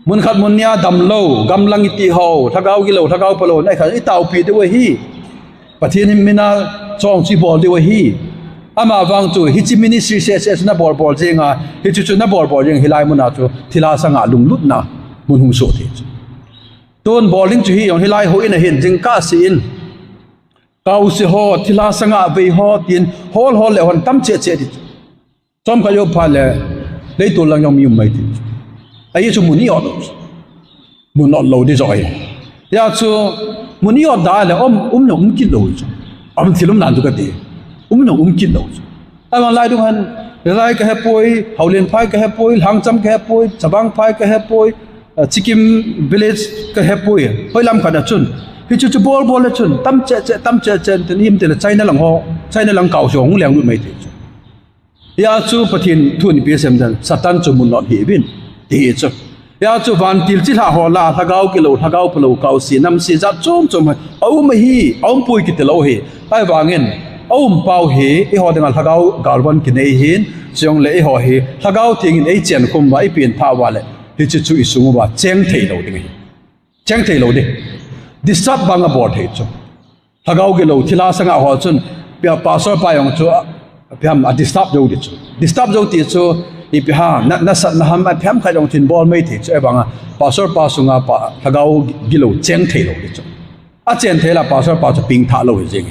mun khat mun nia dam lo gam lang ti ho thagau gi lo thagau palo nai kha i tau pi de we hi pathian him mina chong chi bol de we hi ama wang chu hi chi ministry se na bol bol jenga hi chu na bol bol jeng hilai mun na chu thila sanga lunglut na mun hum so the ton bowling chu hi yong hilai ho in a hin jing ka si in kau se ho thila sanga be ho tin hol hol le hon tam che di chom ka yo pha le lấy tôi lang yong mi mai ti ai chu muni od mun not lo di zoi ya chu muni od da le no ki lo chu tilum nan tu ka ti no ki lo ai wang lai du han lai ka he poi haulen phai ka he poi hang cham ka he poi chabang phai ka he poi chikim village ka he poi hoi lam ka da chun hi chu bol le chun tam che tin him te la china lang kau jong leng lu mai ti ya chu pathin thun pi sem dan satan chu mun not hi bin ti chu ya chu van til chi la ho la thagau ki lo thagau plo kau si nam si za chom au ma hi au pui ki te lo hi ai wangin au pau hi e ho dang thagau galwan ki nei hin chong le e ho hi thagau thing in e chen khum wa i pin tha wa le hi chu isu wa cheng thei lo ding hi cheng thei lo de disturb bang a bor thei chu thagau ki lo thila sanga ho chun pia pasor pa yong chu pham a disturb jo ti chu i pha na sat na ham a pham kha jong thin bol mai thi chu banga pasor pa sunga pa thagau gilo cheng thei lo chu a chen thela pasor pa chu ping tha lo hi jing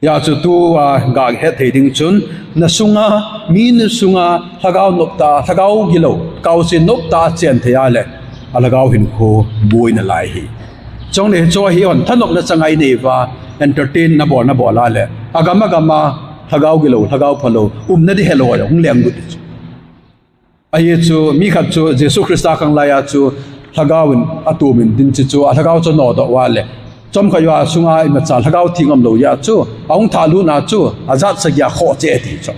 ya chu tu ga he thei ding chun na sunga thagau nopta thagau gilo kau sin nopta chen thea le alagau hin kho boi na lai hi chong le cho hi on thanok na changai nei wa entertain na bo la le agama thagau gilo thagau phalo na di hello ong lem gut ai chu mi khat chu jesu christa kang la ya chu thagawin atumin din chu thagau chu no do wa le chom ka ya sunga i ma cha thagau thingam lo ya chu ong thalu na chu azat sagya kho che ti chu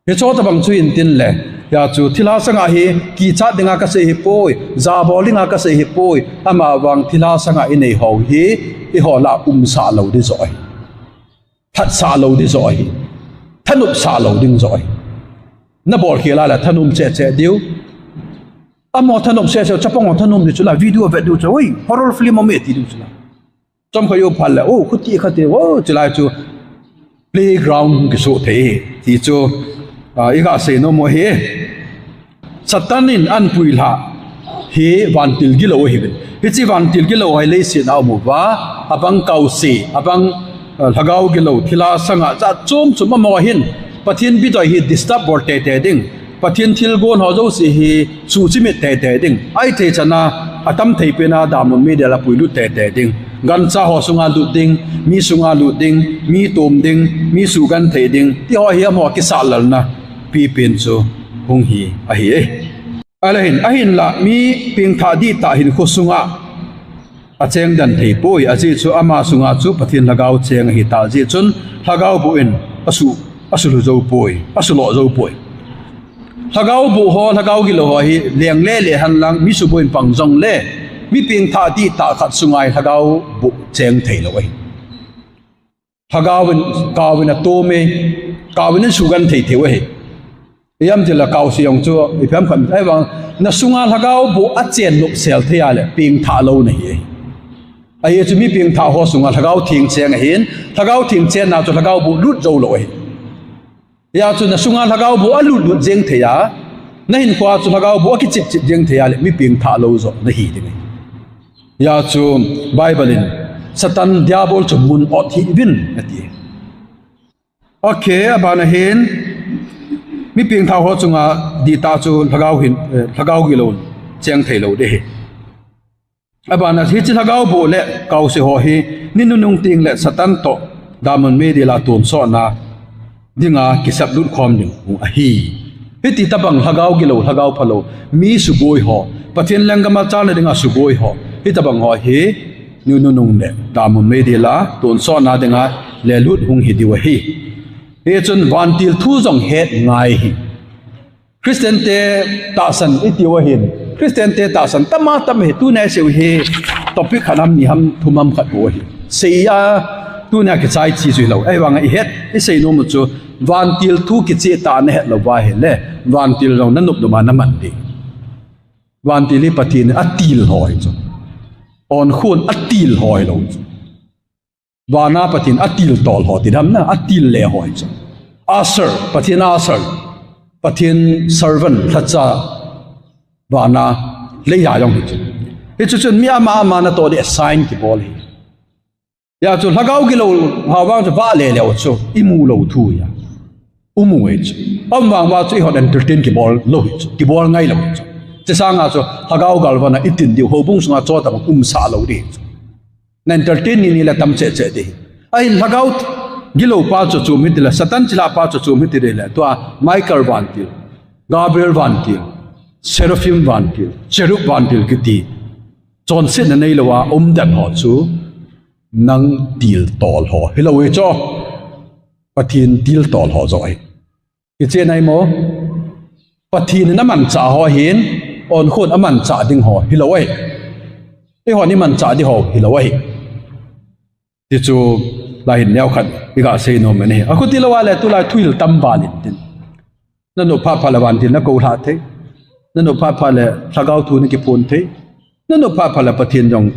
he cho ta bang chu in tin le ya chu thila sanga hi ki cha dinga ka se hi poi za bowlinga ka se hi poi ama wang thila sanga i nei ho hi i ho la sa lo di zoi thật xa lâu đi rồi thân nộp xa lâu đi rồi nó bỏ kia là thân nộp sẽ điếu mà thân nộp sẽ chấp bằng thân nộp thì chúng là video về điều rồi horror film mà mệt thì điều là trong cái yêu phật là khút ti chỉ là chú playground cái số thế thì chú ý cả sẽ nó mua hết satanin ăn bùi là he van til gilo he he chi van til gilo hay lấy xin ao mu va abang kau si abang thagau gilo thila sanga cha chom ma mo hin pathin bi doi hi disturb bor te ding pathin thil gon ho zo si hi chu chi met te ding ai the chana atam thei pe na dam mi de la puilu te ding gan cha ho sunga lu ding mi tom ding mi su gan thei ding ti ho hi mo ki salal na pi pen chu hung hi a hi ahin la mi ping tha di ta hin khu sunga a cheng dan thei poi a chi chu ama sunga chu pathin lagau cheng hi ta ji chun lagau bu in asu zo poi asu lo zo poi lagau bu ho lagau gi lo hi leng le han lang mi su boin pang jong le mi ping tha di ta khat sungai lagau bu cheng thei lo ai lagawin a to me kawin su gan thei theu he yam ti la kaw siong chu i pham kham ai wang na sunga lagau bu a chen lop sel thea le ping tha lo nei ai chu mi ping tha ho sunga lagau thing cheng hin lagau thing chen na chu lagau bu lut zo lo ai ya chu na sunga lagau bu a lut jeng thea na hin kwa chu lagau bu ki chip jeng thea le mi ping tha lo zo na hi ding ya chu bible in satan diabol chu mun ot hi bin ati okay abana hin mi ping thao ho chunga di ta chu lagau gi lo cheng thei lo de abana hi chi lagau bo le kau se ho hi ninu nung ting le satan to damon me de la ton so na dinga kisap lut khom ning a hi ti tabang lagau gi lo lagau phalo mi su boi ho pathin langama cha na dinga su boi ho hi tabang ho hi ninu nung le damon me de la ton so na dinga le lut hung hi di wa hi he chun van til thu jong het ngai hi Christian te ta san itiwa hin Christian te ta san tama tam he tu na se hi topic khanam ni ham thumam khat bo hi seya tu na ke chai chi zui lo ai wang ai het i sei no mu chu van til thu ki che ta na het lo wa he le van til ro na nup do ma na man di van tili pathin atil hoi cho on khun atil hoi lo vana pathin atil tol ho ti dham na atil le hoi cho asar pathin asar pathin servant thacha vana le ya yong hi chu chun mi ama na to de sign ki bol hi ya chu lagau gi lo hawang chu ba le le chu imu lo thu ya umu e chu wang wa chu hot entertain ki bol lo hi chu ki bol ngai lo chu che sanga chu lagau gal wana itin di ho bung sunga cho ta sa lo di na entertain ni la tam che che di ai lagau gi lo pa chu mi la satan chila pa chu mi ti le to Michael vantil Gabriel vantil Seraphim vantil Cherub vantil ki ti chon sin na nei lawa dan ho chu nang til tol ho hello e cho pathin til tol ho zoi ki che nai mo pathin na man cha ho hin on khon aman cha ding ho hello e ho ni man cha di ho hello ti chu la hin nyaw khat bi ga sei no me ne a khu ti lawa le tu la thuil tam ba lin tin na no pha la van tin na ko tha the na no pha le thagau thu ni ki phun the na no pha la pathin jong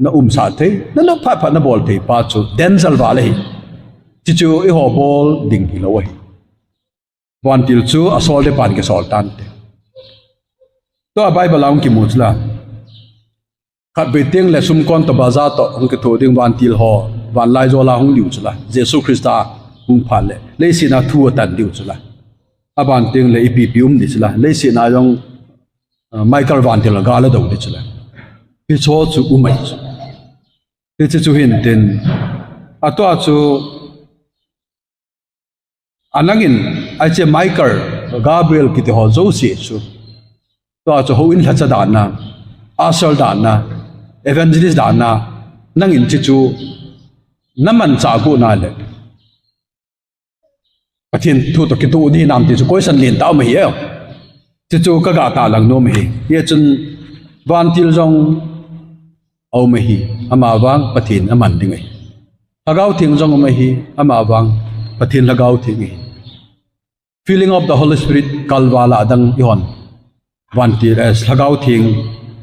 na sa the na no pha na bol the pa chu denzel wa le chi chu e ho bol ding hi lo hi wan til chu asol de pan ke sol tan te to a bible laung ki mutla khat be teng le sum kon to baza to ong ke tho ding wan til ho wan lai zo la hung liu chula jesu christa hung pha le sina thu tan liu chula aban teng le ipi pium ni chula le sina yong Michael van til ga la do ni chula pi cho chu umai chu pi chu hin ten atwa chu anangin ai che Michael Gabriel ki te ho zo si chu to chu ho in thacha da na asal da na evangelist da na nangin chi chu naman cha ku na le pathin thu to ki tu ni nam ti chu question lin ta ma hi chi chu ka ga ta lang no ma hi ye chun van til jong au ma hi ama wang pathin aman ding ai lagau thing jong ma hi ama wang pathin lagau thing hi feeling of the Holy Spirit kalwala adang yon van til as lagau thing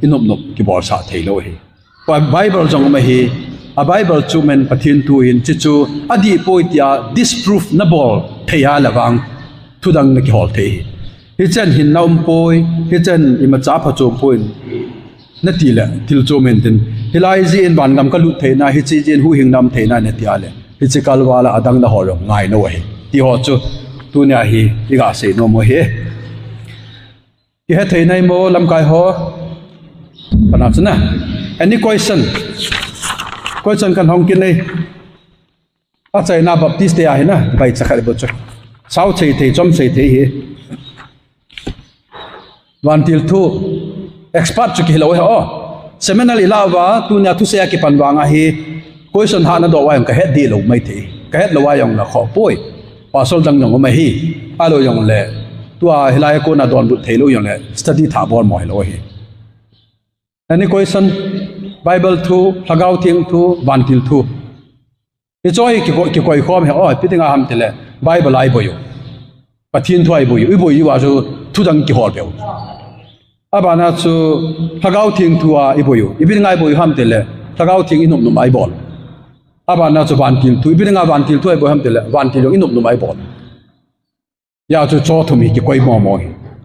inop nop ki bor sa thei lo hi Bible jong ma hi a Bible chu men pathin tu in chi chu adi poitia disproof na bol theya lawang thudang na ki hol thei hi chen hin naum poi hi chen ima cha pha chu poin na ti la til chu men tin hilai ji in ban gam ka lu theina hi chi jin hu hing nam theina ne tia le hi chi kalwala adang na hor ngai no hi ti ho chu tu nya hi iga se no mo he ki he theinai mo lam kai ho pana chuna any question kan hong kin nei a chai na baptist te a hi na bai chakhar bo chu sau chei thei chom chei thei hi wan til thu expert chu ki lo ho seminar ilawa tu nya thu se ki panwanga hi question ha na do wa ka het di lo mai thei ka het lo wa yong na kho poi pasol dang yong ma hi alo yong le tu a hilai ko na don bu thei lo yong le study tha bor moi lo hi any question Bible thu lagau thing thu van til thu e choi ki koi khom he oi pitinga ham tele Bible ai boyo pathin thu ai boyo i boyo wa so thu dang ki hol beu abana chu lagau thing thu a i boyo i pitinga ai boyo ham tele lagau thing inum num ai bol abana chu van til thu i pitinga van til thu ai boyo ham tele van til inum num ai bol ya chu cho thu mi ki koi mo mo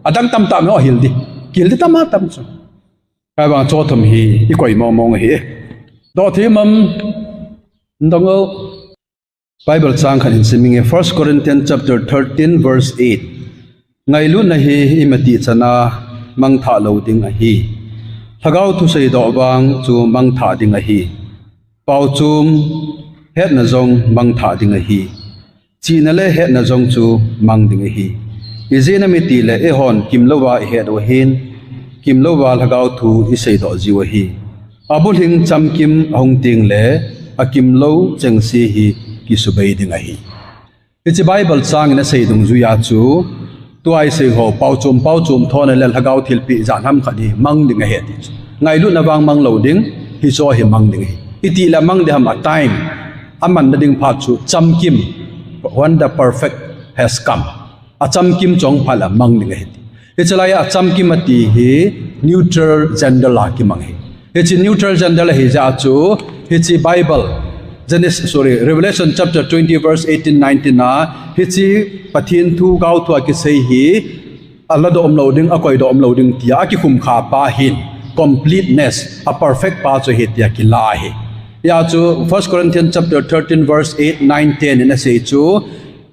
adang tam tam no hildi kildi tama tam chu kai bang cho thum hi i koi mo mo hi do thi mam ndongo Bible chang khan in siming 1 Corinthians chapter 13 verse 8 ngai lu na hi imati chana mang tha lo ding a hi thagau thu sei do bang chu mang tha ding a hi pau chum het na zong mang tha ding a hi chi na le het na zong chu mang ding a hi izena mi ti le e hon kim lo wa he do hin kim lo wa lagau thu isei do jiwa hi abul hing cham kim hong ting le akim lo cheng si hi ki subei ding a hi it's a Bible sang na sei dung ju ya chu tu ai sei ho pau chum thon le lagau thil pi jan ham khadi mang ding a he ti ngai lu na wang mang lo ding hi so hi mang ding hi iti la mang de ham a time aman na ding pha chu cham kim when the perfect has come a cham kim chong phala mang ding a he Ichalaya acham ki mati hi neutral gender la ki mang hi. It's neutral gender la hi ja chu it's Bible Revelation chapter 20 verse 18-19 na it's pathin thu gau thu ki sei hi Allah do loading akoi do loading tia ki khum kha pa hin completeness a perfect pa chu hi tia ki la hi ya chu 1 Corinthians chapter 13 verse 8 9 10 in a say chu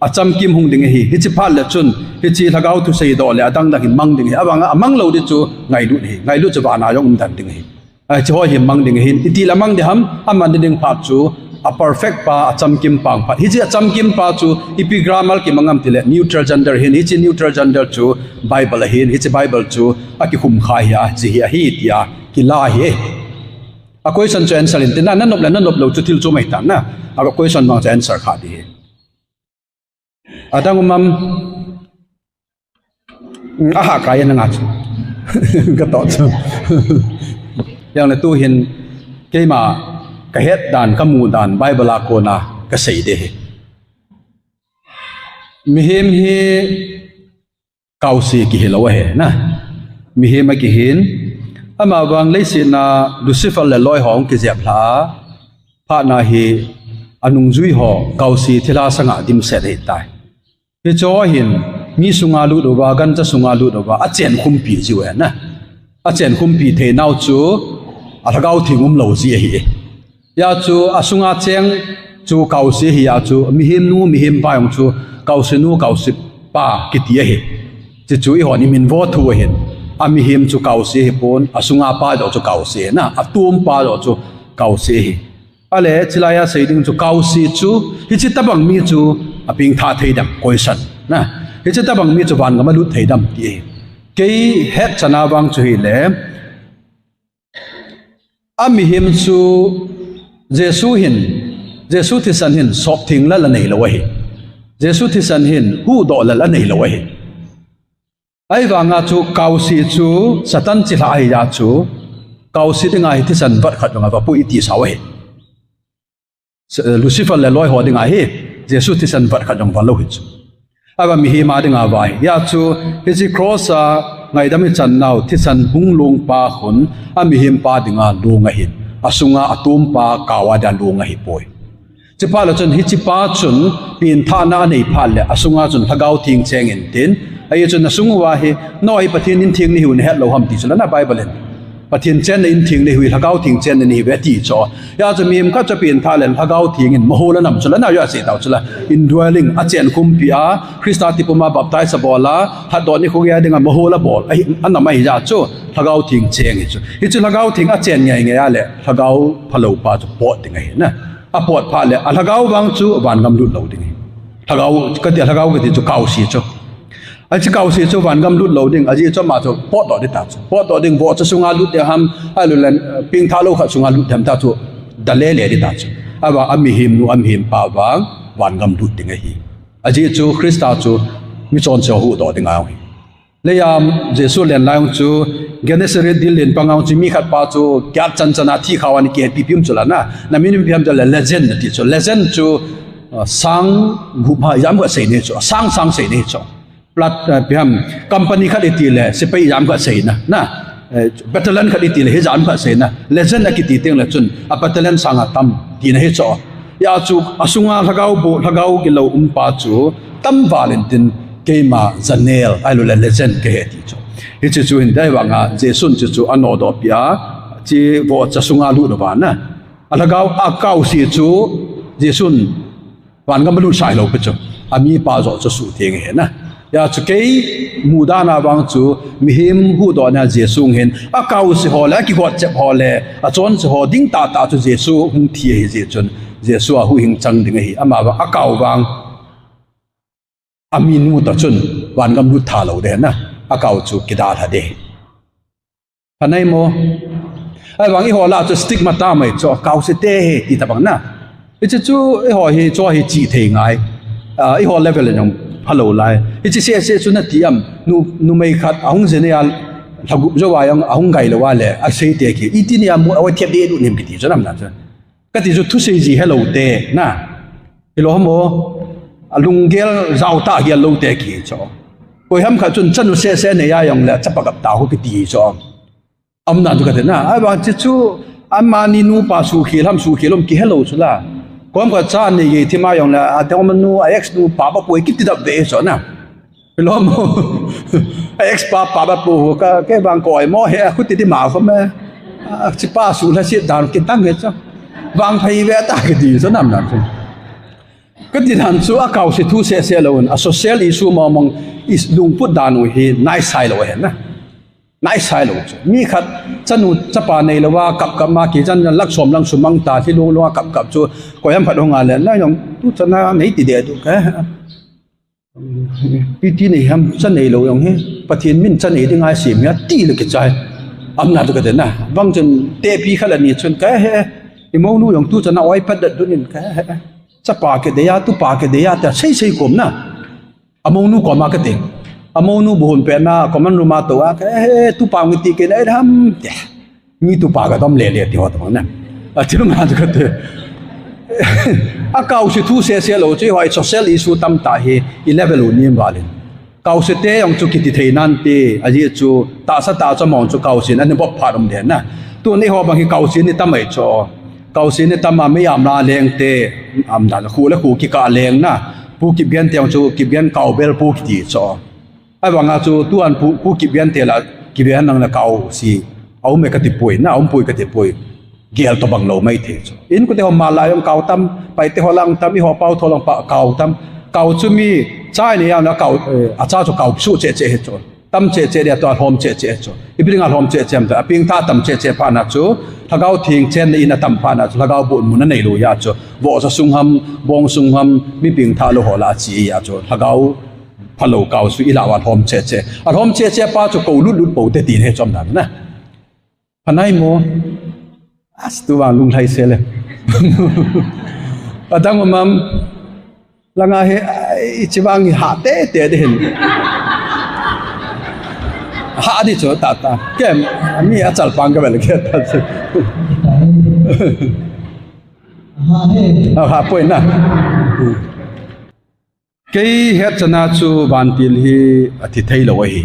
acham kim hung ding hi hi chi phal le chun hi chi thagau thu sei do le adang da hin mang ding hi awanga amang lo di chu ngai lu chu ba na yong dan ding hi ai chu hi mang ding hin ti la mang de ham aman ding phat chu a perfect pa acham kim pang phat hi chi acham kim pa chu epigrammal ki mangam tile neutral gender hin hi chi neutral gender chu Bible hin hi chi Bible chu aki khum kha ya chi hi tia ki la hi a question chu answer in tin na nop lo chu thil chu mai ta na a question bang chu answer kha di adang mam aha kaya na nga chu ka to chu yang le tu hin ke ma ka het dan ka mu dan Bible a ko na ka sei de mi hem hi kausi ki helo he na mi hem ki hin ama wang le si na Lucifer le loi hong ki jep la pha na hi anung zui ho kausi thila sanga dim se de tai he cho hin mi sunga lu do ba gan cha sunga lu do ba a chen khum pi ji we na a chen khum pi the nau chu a thagau thingum lo ji hi ya chu asunga cheng chu kausi hi ya chu mi him pa yong chu kausi nu kausi pa ki ti hi chi chu i ho ni min vo thu hin a mi him chu kausi hi pon asunga pa do chu kausi na atum pa do chu kausi hi ale chilaya seiding chu kausi chu hi chi tabang mi chu aping tha theidam question na hi chi tabang mi chu van ga ma lu theidam ti ke het chana wang chu hi le a mi him chu Jesu thi san hin sop thing la nei lo hi Jesu thi san hin hu do la nei lo hi ai wanga chu kausi chu satan chi la ai ya chu kausi dinga hi thi san vat khat nga ba pu iti saw hi Lucifer le loi ho dinga hi Jesu thi san vat khat jong ba lo hi chu aba mi hi ma dinga vai ya chu hi cross a ngai dami chan nau thi san hung lung pa khun a mi him pa dinga lunga hin asunga atum pa kawada lunga hi poi chipa la chun hi chipa chun pin tha na nei phal le asunga chun thagau thing cheng in tin ai chun asungwa hi noi pathin in thing ni hun het lo ham ti chula na Bible en pathin chen in thing ni hui thagau thing chen ni ve ti cho ya chu mim ka cha pin tha len thagau thing in mohola nam chula na ya se taw chula indwelling a chen kum pia Krista ti puma baptize bola ha do ni khong ya dinga mohola bol ai an mai ja chu thagau thing cheng hi chu thagau thing a chen ngai ngai ya le thagau phalo pa chu pot dinga hi na a pot pha le a thagau wang chu wan gam lut lo ding thagau ka ti thagau ka ti chu kau si chu a chi kau si chu wan gam lut lo ding a ji chu ma chu pot do di ta chu pot do ding bo chu sunga lut de ham a lu len ping tha lo kha sunga lut tham ta chu da le di ta chu aba ami him pa wang wan gam lut ding hi a ji chu Krista chu mi chon cho hu do ding a leyam Jesu len lang chu Genesaret dil len pangau chu mi khat pa chu kya chan chana thi khawani ke pipim chula na minim piam jala legend ti chu legend chu sang gupha yam ga sei ne chu sang sei ne chu plat piam company khat ti le se pe yam ga sei na battalion khat ti le he jam ga sei na legend ki ti teng la chun a battalion sanga tam ti na he chu ya chu asunga thagau ki lo pa chu tam valentine Kema Zanel ailula legend ke heti cho hi chu hin dai wanga Jesun chu ano do pia chi bo cha sunga lu do ba na alagau akau si chu Jesun wan ga lu sai lo pe cho ami pa zo chu su theng he na ya chu ke mudana wang chu mi him hu do na Jesung hin akau si ho la ki ho chep ho le a chon si ho ding ta chu Jesu hung thi he je chun Jesu a hu hing chang ding hi ama wa akau wang amin mu ta chun wan gam lu tha lo de na akau chu kida tha de anai mo ai wang i ho la chu stigmata mai cho kau se te he ti ta bang na i chu i ho hi cho hi chi the ngai i ho level yong hello lai i chi se chu na ti am nu mai khat ahung je ne ya thagup jo wa yang ahung gai lo wa le a sei te ki i ti ni am awa thep de du nim ki ti cho nam na cha ka ti chu thu sei ji hello te na i lo mo alung gel zau ta hi lo te ki cho coi ham khát chun chân xe này ai yang là chấp bắt tao cái gì cho âm nàn cho cái thế nào ai bảo chứ chú anh mà ni nu pa su khi lom ki hello chú là có em có cha này gì thì mà yang là à theo mình nu x nu pa bôi kít đập về cho nào lom x pa bôi cái bang coi mò hè kút tí mạo không mẹ chỉ pa su là chỉ đàn cái tăng hết cho bang phải về ta cái gì cho nằm nằm cái gì thằng chú à cầu sẽ thu xe luôn à social issue mà mong is lung put đàn hi nice sai rồi hả na nice sai rồi mi khát chân u chấp à này làว่ากับมากี่chânลักสมลังสุมังตาที่ลงว่ากับจูก็ยังผัดหงาเลยแล้วยังทุกชนะไหนติดเดียดแค่ปีที่นี่ฮัมchân này rồiยังเฮ้ประเทศมินchân nàyที่ง่ายสิมีตีเลยกิจใจอำนาจตัวเด่นนะบางจนเตะปีขนาดนี้จนแค่ไอ้มองนู้ยังทุกชนะไว้พัดเด็ดตัวนี้แค่จะปากเดียตุปากเดียแต่ใช่กลมนะอมองนู้ก็มาก็เต็งอมองนู้บุญเป็นมาก็มันรู้มาตัวแค่ตุปากมิติกันได้ทำเดี๋ยมีตุปากก็ต้องเลี้ยที่หัวตรงนั้นที่รู้มาตัวก็เถอะอาเก่าสิทุเสียเราจะว่า social issue ตั้มตาเหอีเลเวลนี้มาเลยเก่าสิเตยองจุกิติเทนันเตอาจีจูตาสตาจะมองจุเก่าสินั่นนี่บอกผ่านมเดียนนะตัวนี้หัวบางทีเก่าสินี่ตั้มไม่จ่อเก่าสินี่ตั้มมาไม่ยามนาเลงเตอำนาจคู่และคู่กิกาเลงนะผู้กิบเบียนเตียงจูกิบเบียนเก่าเบลผู้กิติจ่อไอ้บางอาจูตัวอันผู้กิบเบียนเตละกิบเบียนนั่งละเก่าสิเอาไม่กติป่วยนะเอาป่วยกติป่วยเกี่ยวตัวบังโลไม่เทจ่ออินก็เตหัวมาลายองเก่าตั้มไปเตหัวลังตั้มมีหัวเป้าทอลังปะเก่าตั้มเก่าจูมีใช่เนี่ยนะเก่าอาจารย์จูเก่าสู้เจ๊จ่อตั้มเจ๊เดียตัวหอมเจ๊จ่ออีพิงอาหอมเจ๊มแต่พิงท่าตั้มเจ๊พานาจูถ้าเก่าทิ้งเช่นในอินตั้มพานาจูถ้าเก่าบุญมุนนั่นในรูยาจูวอจะซุงฮัมบงซุงฮัมมีพิงท่าโลหะลาจียาจูถ้าเก่าพะโลเก่าสุอีลาวาหอมเจ๊อาหอมเจ๊ป้าจูเก่าลุดปูเตตีนให้จอมนั้นนะพันไหนโมอัสตัวลุงไทยเสเลยอาจารย์มัมลังอาเฮจิบังหาเตะเห็นหาดิโจตาแกมีอาจารย์ปังก็แบบแค่ตัดสิหาป่วยนะเกี่ยเหตุนาจูบันติลฮีอธิไทยโลหิ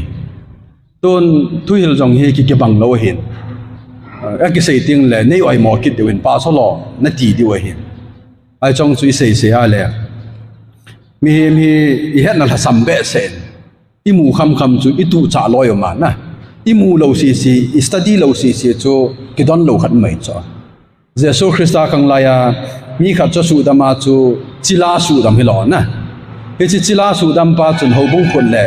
ต้นทุยลจงฮีกิบังโลหินกิเสียติงเลยในวัยหมอคิดเดินป่าสโลนั่นตีดีวยหินไอจงจุยเสียอะไรมีเหตุนั้นสัมเบสเซนอิมูคำจูอิตูจ่าลอยมานะอิมูโลซีอิสตัดีโลซีจูกิดอนโลขัดไม่จ้าเจสุคริสต์กังลายมีขัดจะสูดมาจูจิลาสูดำฮิลอนนะเฮจิลาสูดำป้าจนหัวบุ้งคนเลย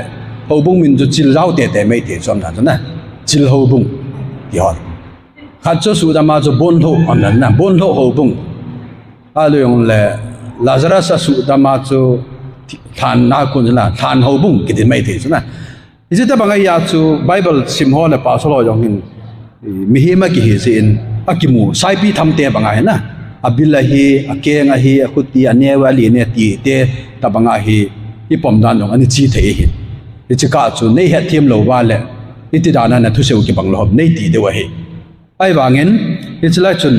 หัวบุ้งมินจูจิลเราเตะไม่เตะจอมนั้นนะจิลหัวบุ้งที่ฮอดขัดจะสูดมาจูบนโถอันนั้นนะบนโถหัวบุ้งอะไรอย่างเลยลาซารัสสูดมาจูทานนาคุณนะทานหัวบุ้งกินไม่ถึงนะอีเจ้าบางอย่างจูไบเบิลซิมฮอลเนี่ยป่าสโลอย่างนี้มีเฮมากี่สินอากิมูไซปีทำเตะบางอย่างนะอาบิลลาฮีอาเกงอาฮีอาคุตีอันเนวาลีเนี่ยตีเตะแต่บางอย่างอีปอมดานอย่างอันนี้จีเตะหินอีจะก้าจูในเหตุทีมโลวาเลยอีที่ด้านนั้นทุเซวกิบังโลในตีเดียวเฮไอ้บางอย่างอีจะไล่จน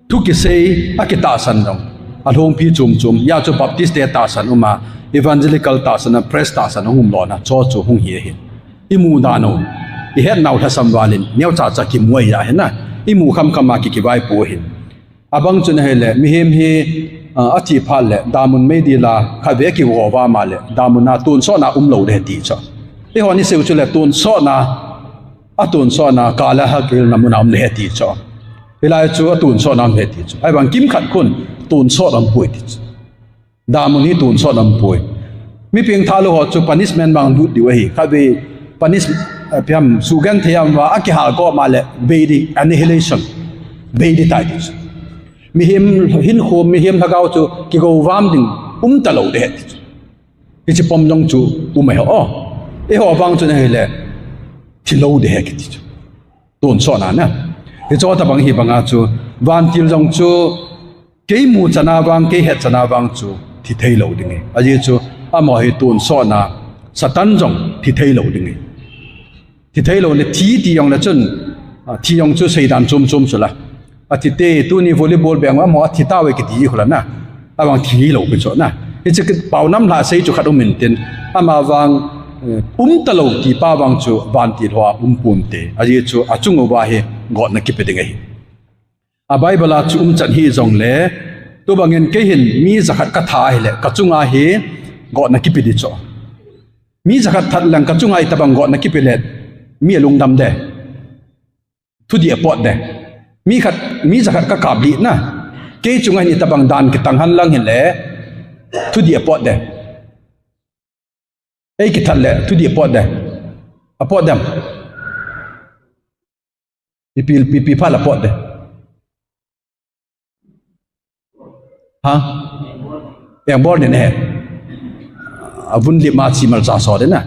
ทุกกิเซอากิตาสันดงอาหงพีจุมยาจูบัพติสเตตาสันอุมาอีวานเจลิคัลตาสันเพรสตาสันหุมลอนะโจจูหงเฮียหินอีมูดานุอีเฮ็ดนาวทัศมวาลินเนียวจ่ากิมวยยาเห็นนะอีมูคำมากิไว้ปูหินอาบังจุนเฮเลมิเฮมฮีอธิพัลเลดามุนไม่ดีลาข้าเวกิววามาเลดามุนาตุนโซนาโลเดตีจ้ะอีหัวนี้เซลจุเลตุนโซนาตุนโซนากาลาฮักิลนามุนาเลตีจ้ะเวลาจูตุนโซนามเลตีจ้ะไอ้บางกิมขัดคุณตุนโซนามป่วยติดดามุนีตุนโซนามป่วยมีเพียงทาลุหัวจูปานิสแมนบางดูดีวะฮีข้าเวปานิสพยายามสู้กันที่ยามว่าอักขระก็มาเลยเบดีอันนิฮิเลชันเบดีตายดิมีหินโคมมีหินทะเลจูกิโกวามดิ่งตลอดเด็ดที่จะปมยงจูไม่เหรอไอ้หัวฟังจูนี่เลยที่เราเด็ดที่จูตุนโซนานะที่จะว่าถ้าบางทีบางอาจูวันที่ยงจูเกี่ยมูจนาวังเกี่ยเหตุจนาวังจูที่เที่ยวดิ่งไอ้ยี่จูอามาให้ตุนโซนาสตันจงที่เที่ยวดิ่งที่เที่ยวเนี่ยที่ยองละจนที่ยองจูใส่ดานจุ่มสุดละอาทิตย์ตัวนี้วอลเลย์บอลแบบว่าหมออาทิตย์ตาเวกิตีคนละนะบางทีเราเป็นส่วนนะ It's a Paunam La say to Kadomintin, Amavang Talo ki Pavang to Vanti Hoa Punte, Ajitu Achungovahe, got na kipiding. A Bible to Chan he zong le, Tubangin Kehin, me Zakat Katai, Katunga he, got na kipidicho. Me Zakat Tatlan Katunga Tabang got na kipilet, me along dam there. To the airport there. Me Zakat Kakabli na. Kay Chunga ni Tabang Dan Kitanghan lang hele, to the airport there. Ay kital to the airport there. Airport them. People airport there. Huh? Yang born in here. Avun di maci mal sa de na.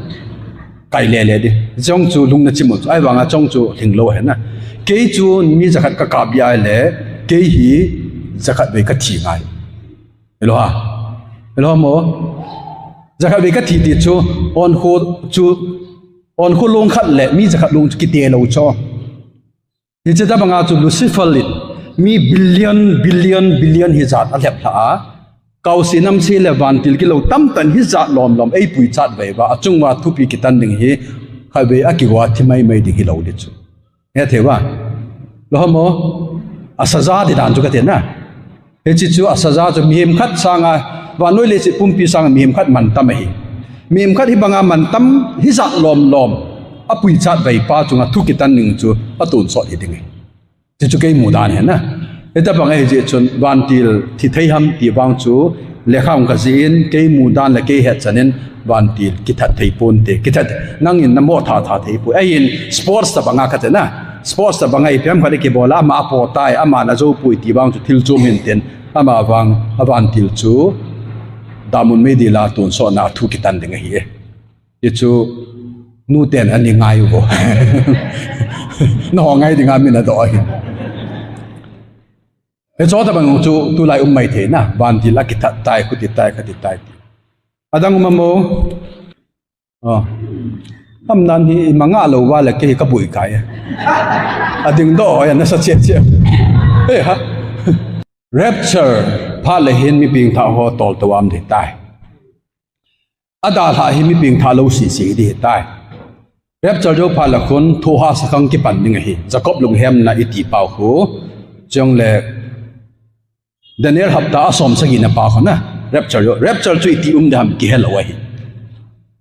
Kai le di. Jong chu lung na chimut. Ai wanga jong chu hing lo he na. Ke chu mi zakat ka kabya le. Ke hi zakat be ka thi ngai. Hello ha. Hello mo. Zakat be ka thi ti chu on kho long khat le mi zakat long ki te lo cho. Ni che ta banga chu Lucifer lit. Mi billion hizat alep la kau sinam si le vantil kilo tam tan hizat lom ei pui chat ve ba achungwa thupi kitan ding hi khabe akiwa thimai mai ding hi lo de chu he thewa lo mo asaza de dan chu ka te na he chi chu asaza chu mihim khat sanga wa noi le chi pumpi sang mihim khat man tam hi mihim khat hi banga man tam hizat lom apui chat ve pa chunga thu kitan ning chu atun so hi ding chu cái mù đàn hả na, cái ta bằng cái gì chun van til thì thấy ham thì vang chú lẽ không cái gì cái mù đàn là cái hết cho nên van til cái thật thấy pôn thế cái thật năng in nằm mò thà thấy pôn ai in sports ta bằng cái na sports ta bằng cái phim cái bola mà apo tai ama na zo pui thì vang chú thil zoom hin ten ama vang van til chú damun me di la tun so na thu kitan ding hi ye chú nu ten anh đi ngay vô nó ngay thì ngay mình là đòi cái chỗ ta bằng tu lại mày thế na van thì là cái thật tai cái tai adang mà mô âm nan thì mà ngã lâu qua là cái bụi cái đừng đó nó sẽ chết ê ha rapture pha là hiện mi bình thảo ho tol tàu am thì tai ada là hiện mi bình thảo lâu xì thì tai rapture jo pha là khôn thua sakang cái bản như này Jacob lung hem na iti pau ho trong lệ Daniel hafta asom sagi na pa na rapture chu iti dam ki hello hi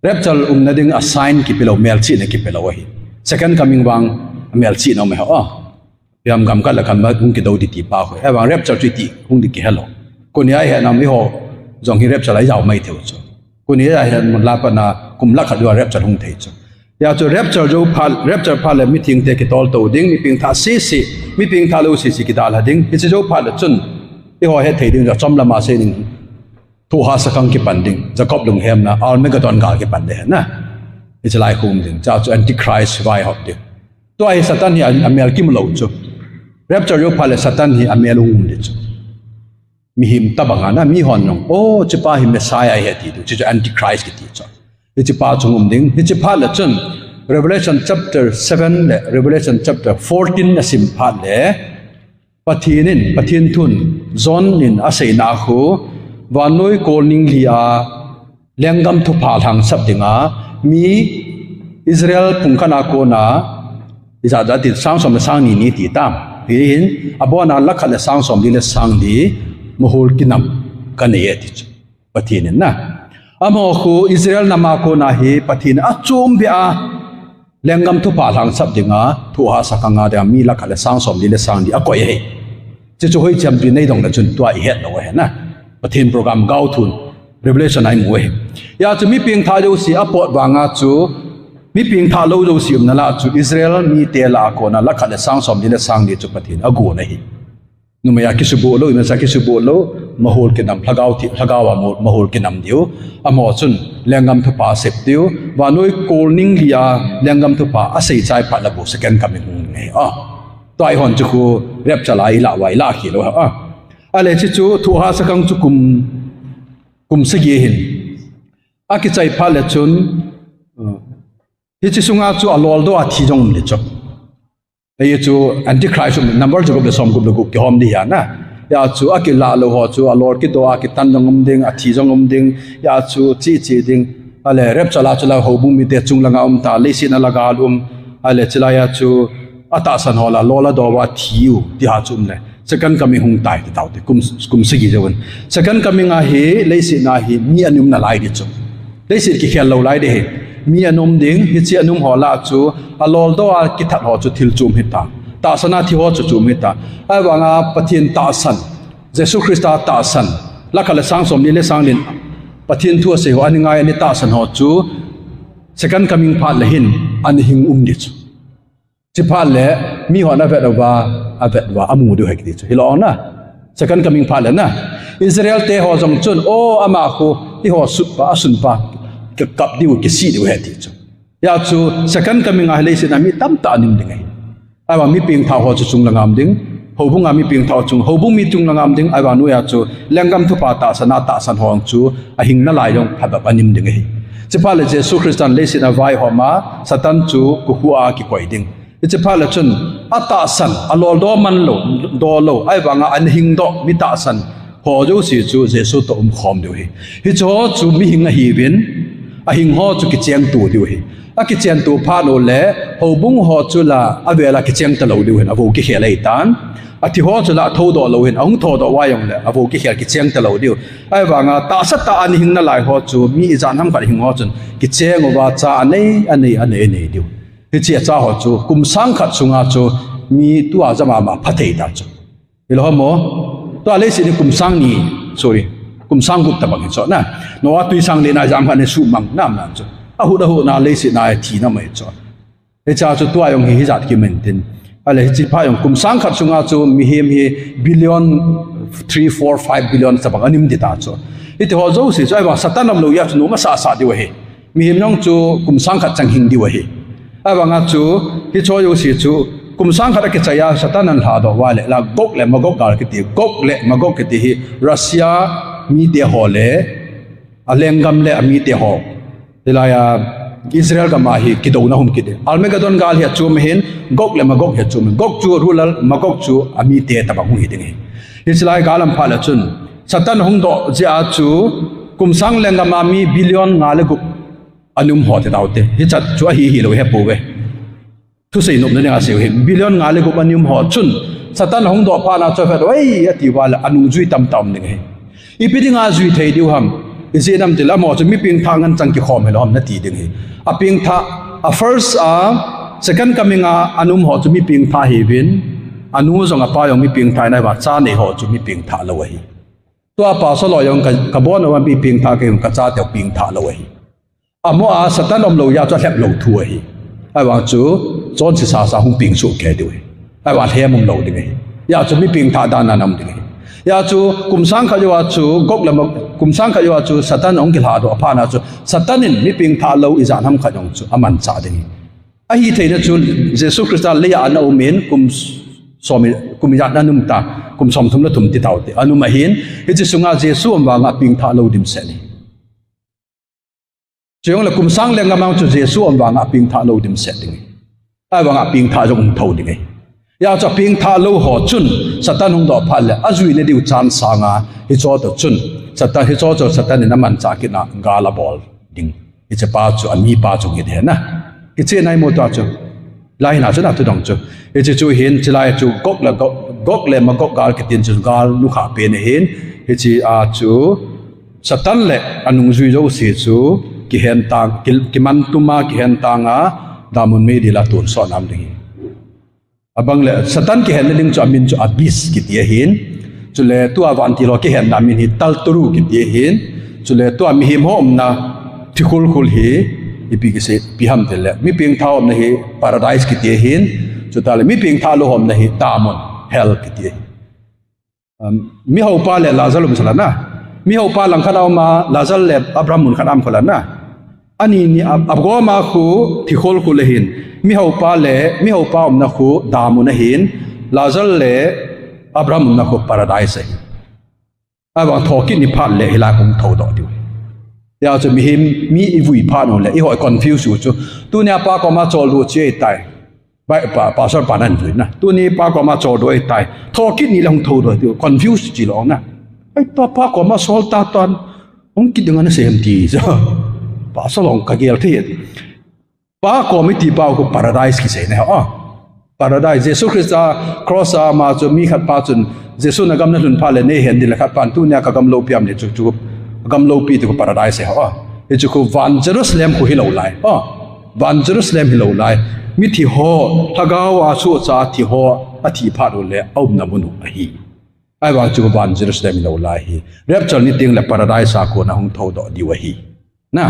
rapture na ding assign ki pelo mel chi na ki pelo hi second coming wang mel chi no me ho yam gam ka la kan ba ung ki do ti pa ho e wang rapture chu iti di ki hello ko ni ai na mi ho jong hi rapture lai jaw mai theu chu ko ni ai han mun la pa na kum la khat wa rapture hung thei chu ya chu rapture pha le meeting te ki tol to ding mi ping tha si mi ping tha lo si ki dal ha ding hi chu pha le chun i ho he thei ding chom la ma se ning thu ha sakang ki panding Jacob lung hem na Armageddon ga ki pande na it's like home ding cha chu antichrist vai hot de to ai satan hi amel kim lo chu rapture yo phale satan hi amel hum de chu mi him tabanga na mi hon nong o chu pa hi messiah he ti chu antichrist ki ti chu chi pa chung ding chi pha la chun Revelation chapter 7 le Revelation chapter 14 na sim pha le pathin thun John in asei na khu vanoi kolning lia lengam thu pha thang sap dinga mi Israel pungkana ko na iza da ti sang som sang ni ti tam hin abona lakha le sang som le sang di mohol kinam kane ti pathin na amo khu Israel nama ko na hi pathin a chum bia lengam thu pa thang sap dinga thu ha sakanga da mi lakha le sang som le sang di akoi he chu hoi cham bi nei dong la chun tua i het lo he na pathin program gau thun revelation ai mu he ya chu mi ping tha jo si apot wanga chu mi ping tha lo jo si na la chu Israel mi te la ko na la kha le sang som di le sang di chu pathin agu na hi nu ma ya ki su bo lo na sa ki su bo lo mahol ke nam lagaw thi lagawa mahol ke nam diu amo chun lengam thu pa sep diu wa noi kolning lia lengam thu pa asei chai pa la bo second coming nge toy hon chu khu rep chalai la wai la khi lo ale chi chu thu ha sakang chu kum se ge hin aki chai pha le chun hi chi sunga chu alol do a thi jong le chok ai chu antichrist number chu le som gu ki hom di ya na ya chu akila lo ho chu alor ki to akitan jong ding athi jong ding ya chu chi ding ale rep chala ho bu mi te chung langa ta le sin alaga ale chila ya chu ata san hola lola do wa thiu ti ha chum le second coming hung tai ti tau te kum sigi jawon second coming a he le sin na hi mi anum na lai di chu le sin ki khel lo lai de he mi anum ding hi chi anum hola chu alol do a ki that ho chu thil chum hita ta sana thi ho chu chum hita ai wanga pathin ta san jesu christa ta san la khala sang som ni le sang lin pathin thua se ho ani ngai ani ta san ho chu second coming phat le hin ani hing ni chu chi phat le mi ho na vet wa amu du hek ti chu hilo na second coming phat le na Israel te ho jong chun o ama khu hi ho sup pa asun pa ke kap diu ke si diu he ti chu ya chu second coming a le sin ami tam ta nim ding ai awa mi ping tha ho chu chung langam ding ho bunga mi ping tha chung ho bung mi chung langam ding awa nu ya chu lengam thu pa ta sana ta san hong chu a hing na lai jong phab anim ding ai chi pa le jesu christian le sin a vai ho ma satan chu ku huwa ki koi ding chi pa le chun ata san alol do man lo ai wanga an hing do mi ta san ho jo si chu jesu to khom de hi cho chu mi hing a hi win a hing ho chu ki cheng tu de hi a ki cheng tu pha no le ho bung ho chu la a vela ki cheng ta lo de hin a vo ki khelai tan a thi ho chu la tho do lo hin ong tho do wa yong le a vo ki khel ki cheng ta lo de ai wanga ta sa ta an hing na lai ho chu mi jan ham ka hing ho chun ki cheng wa cha anei de hi chi cha ho chu kum sang khat sunga chu mi tu a jama ma phathei ta chu ilo mo to ale si ni kum sang ni sorry kum sang gup ta bang cho na no wa tui sang le na jam khan ne su mang nam na chu a hu na le si na thi na mai cho e cha chu tu ayong hi jat ki maintain ale chi pha yong kum sang khat sunga chu mi hem hi billion 3 4 5 billion sa bang anim di ta chu ite ho zo si chai ba satanam lo ya chu no ma sa di wa he mi hem nong chu kum sang khat chang hing di wa he ai ba nga chu hi cho yo si chu kum sang khat ke chaya satanan ha do wa le la gok le magok gar ke ti gok le magok ke ti hi Russia mi te ho le alengam le ami te ho dilaya Israel ka ma hi ki do na hum ki de almegadon gal hi chu me hin gok le magok he chu me gok chu rulal magok chu ami te ta ba hu hi de nge islai galam pha la chun satan hung do ja chu kum sang lengam ami billion ngale gup anum ho te daute hi chat chu hi lo he pu we thu sei nom na se he billion ngale gup anum ho chun satan hung do pha na cho phet oi ati wala anu jui tam ne he ipidinga zui thei diu ham isinam tila mo chu mi ping thangan chang ki khom helom na ti ding hi a ping tha a first a second coming a anum ho chu mi ping tha hi win anu zong a pa yong mi ping tha na ba cha nei ho chu mi ping tha lo hi to a pa so lo yong ka bon wa mi ping tha ke ka cha te ping tha lo hi amo a satan om lo ya cho hlep lo thu hi ai wa chu chon chi sa hung ping su ke du hi ai wa he mong lo ding hi ya chu mi ping tha da na nam ding hi ya chu kum sang kha yo chu gok lam kum sang kha yo chu satan ong ki la do pha na chu satanin mi ping tha lo i jan ham kha jong chu aman cha ding a hi theina chu jesu christa le ya na umen kum somi kum ya na num ta kum som thum la thum ti taw te anu ma hin hi chi sunga jesu am wa nga ping tha lo dim se ni chong la kum sang le nga mang chu jesu am wa nga ping tha lo dim se ding ai wa nga ping tha jong thau ding ya cha ping tha lo ho chun satan hung do phal le azui ne diu chan sanga hi cho to chun satan hi cho satan ne man cha ki na gala bol ding hi che pa chu ami pa chu gi de na ki che nai mo to chu lai na chu na tu dong chu hi che chu hin chi lai chu gok le ma gok gal ki tin chu gal lu kha pe ne hin hi chi a chu satan le anung zui zo si chu ki hen tang ki man tuma ki hen tanga damun me di la tur so nam ding abang le satan ki hen ling chu amin chu abis ki ti hin chu le tu awan ti ro ki hen na min hi tal turu ki ti hin chu le tu mi him hom na thikul khul hi ipi ki se pi ham tel le mi ping thaom na hi paradise ki ti hin chu ta le mi ping tha lo hom na hi tamon hell ki ti mi ho pa le lazalum sala na mi ho pa lang khana ma lazal le abrahamun khanam khola na ani ni abgo ma khu thikol khul hin mi ho pa om na khu damu na hin lazal le abraham na khu paradise aba thoki ni phat le hila kum tho do diu ya chu mi ivui pha no le I ho confuse chu tu nya pa ko ma chol du che tai ไปป่าสอดป่านั่นเลยนะตัวนี้ป้าก็มาโจดด้วยตายทอคิดนี่ลองโทรด้วยตัว confuse จีหลงนะไอ้ป้าก็มาสอนตาตอนผมคิดอย่างนั้นเสียมทีจ้ะป้าสลองกะเกลที่ป้าก็ไม่ตีป้าก็ paradise กี่เสียนะอ๋อ paradise เยซูคริสต์ครอสมาจนมีขัดป้าจนเยซูนักกำนันลุนพาเลเนเห็นดีเลยขัดป้าตัวเนี่ยก็กำโลปีมเนี่ยจุกกำโลปีตัว paradise เหรอเอจุกวันเยรูซาเล็มคุยเหล่าไรอ๋อวันเยรูซาเล็มเหล่าไรมิถิโฮถ้าก้าวอาสุจาทิโฮอธิพารุเลเอาหน้าบุญอหีไอ้ว่าจุกวันเยรูซาเล็มเหล่าไรฮีเรียบจนนิติงและ paradise สากุนะหงทอดดีวะฮีนะ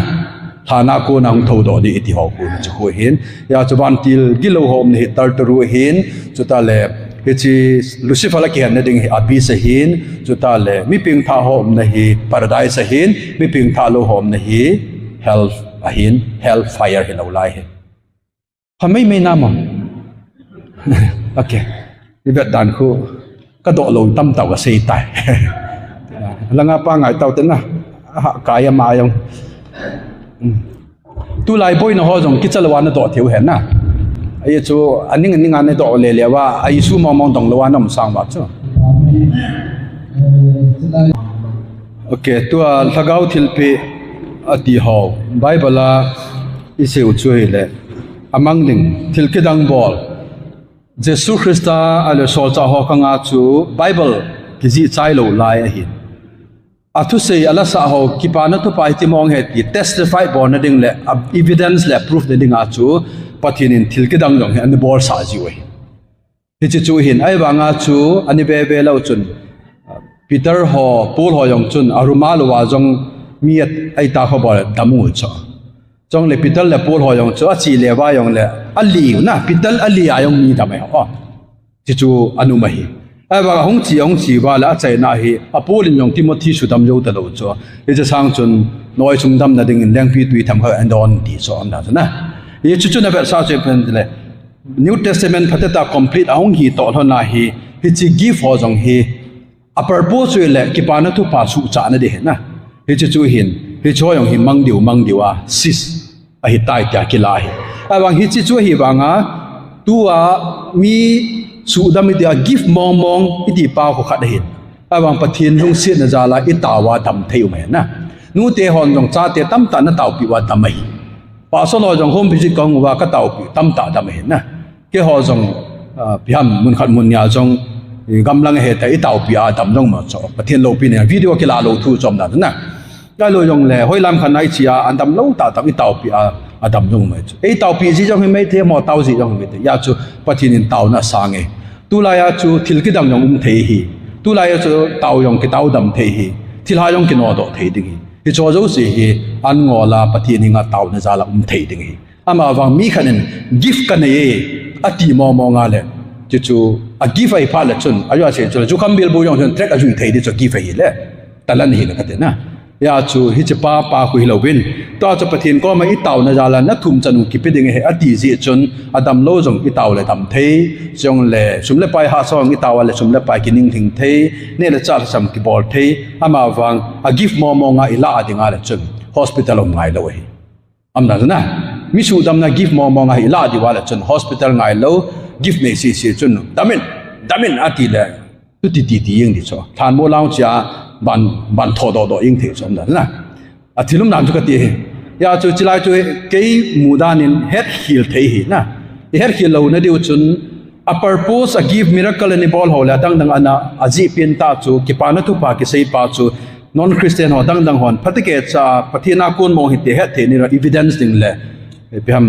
ฐานะกูนะหงทอดดีอิติฮอกูจะคุยเห็นยาจุบันติลกิโลโฮมนี่ตัลตรูเห็นจุดตาเลเฮจิลูซิเฟอร์ละเกียนนี่ดิ่งอบีสเห็นจุดตาเลมิปิงท่าโฮมนี่ paradise เห็นมิปิงท่าโลโฮมนี่ hell เห็น hell fire เหล่าไรทำไม่น่ามั้งโอเคนี่แบบดันคู่ก็โดดลงตั้มเต่าก็เสียตายแล้วงั้นป้าไงเต่าเต้นนะกายมาอย่างตัวลายบ่อยนะฮะจงคิดจะระวังนะโดดเที่ยวเห็นนะไอ้จู่อันนี้งานในโดดเลยว่าไอ้สู้มองตรงระวังน้ำสังบัดจ้ะโอเคตัวถ้าเขาทิลปีอธิฮาวไบเบิลอิเซอุช่วยเลยamong ding til kidang bol jesu christa ale sol cha ho kanga chu bible kizi chai lo lai a hin athu sei ala sa ho kipana to pai ti mong he ti testify born ding le evidence le proof de ding a chu pathin in til kidang long he an bol sa ji we hi chi chu hin ai wanga chu ani be be lo chun peter ho paul ho yong chun aruma lo wa jong miat ai ta kho bol damu chaจงเลยพิทัลเลยปูลหอยงจ้าชีเลว่ายงเลยอัลลีนะพิทัลอัลลีอายงมีทำไมอ๋อจิจูอนุมาฮีไอ้ว่าหงจีว่าแล้วใจน่าฮีอ่ะปูลินยงที่มดที่สุดทำโยตลอดจ้านี่จะสร้างจนน้อยชุมดำนั่นเองแรงพิทุยทำเขาอันดอนดีจ้าอันนั้นนะยี่จุดนั้นเป็นสาวเจเป็นเลย New Testament พัฒนา complete หงฮีต่อท่านาฮีฮิจิกีฟอจงฮีอ่ะ purpose เลยกิปานะทุปาสุจานะเดียนะฮิจิจูหินฮิช่วยยงหิมังเดียวอ่ะซิสอหิตายจากกิลาหิไอ้บางฮิจิช่วยหิบางอ่ะตัวมีสุดามิเดียกิฟมองอิติปาวเขาขัดเห็นไอ้บางปะเทียนหงเสียนจาลาอิตาวาดำเที่ยวเหมือนนะนู้เตหอนจงจ้าเตตั้มตานะเต่าปีวาดำไม่ป่าสโลจงโฮมพิจิตกองว่าก็เต่าปีตั้มตาดำไม่เห็นนะเกี่ยหอจงพิฮัมมุนขัดมุนยาจงกำลังเหตุอิตาวปีอาดำจงมาจ่อปะเทียนโลปีเนี่ยวิดีโอกีฬาโลทูจอมนั่นนะก็เลยยงเลยห้อยลำขันไอชียอันดำเล่าตาดำอิตาวปีอาดำจงมาจ่อไอตาวปีจีจงไม่เที่ยวมอเต่าจีจงไม่เที่ยวยาจูปะเทียนเต่าน่ะสังเอตุลายาจูทิลกิดำยงเทียตุลายาจูเต่ายงกิเต่าดำเทียทิลหายงกินอดเทียดิ้งที่โจโจสิอันงอลาปะเทียนหิงเต่าเนี่ยจะละเทียดิ้งอามาวังมีขันนกิฟกันเนี่ยอติมองงาเลยจู่ๆกิฟไอ้พาเลชนอายุอาศัยจู่จู่คำเบลบุยองจนเทรกอาจุนเทียดิจู่กิฟไอ้เลยแต่ละนี่นะกันเถอะนะยาจูฮิจป้าคุยเหล่าวินตัวจะปะเทียนก็มาอิตาวนะจาละนักทุ่มจันุกิปิดิงเหอดีจีจนอดัมโลจงอิตาวเลยทำเทจงเลยสมเลไปหาซองอิตาวเลยสมเลไปกินนิ่งทิ้งเทเนี่ยละจ้าละสมกิบอลเทอามาฟังกิฟมองงาอิลาดิงาเลยจน hospital ง่ายเลยอำนาจนะมิสูดำนะกิฟมองงาอิลาดิวาเลยจน hospitalง่ายเลยกิฟเมซีซีจนดามินอาทิเลยตุตียังดิจ้ะทานโมลาวจ้าบันทอดยิ่งเที่ยวสมนั่นนะอาทิลุมนามจุกตียาจูจิลายจูเกยมูดานินเฮ็ดฮิลเที่ยนะเฮ็ดฮิลเราเนี่ยดิวจุน a purpose a give miracle ni bol hola dang ana aji pin ta chu ki pa na tu pa ki sei pa chu non christian ho dang hon phatike cha pathina kun mo hi te he the ni ra evidence ding le biham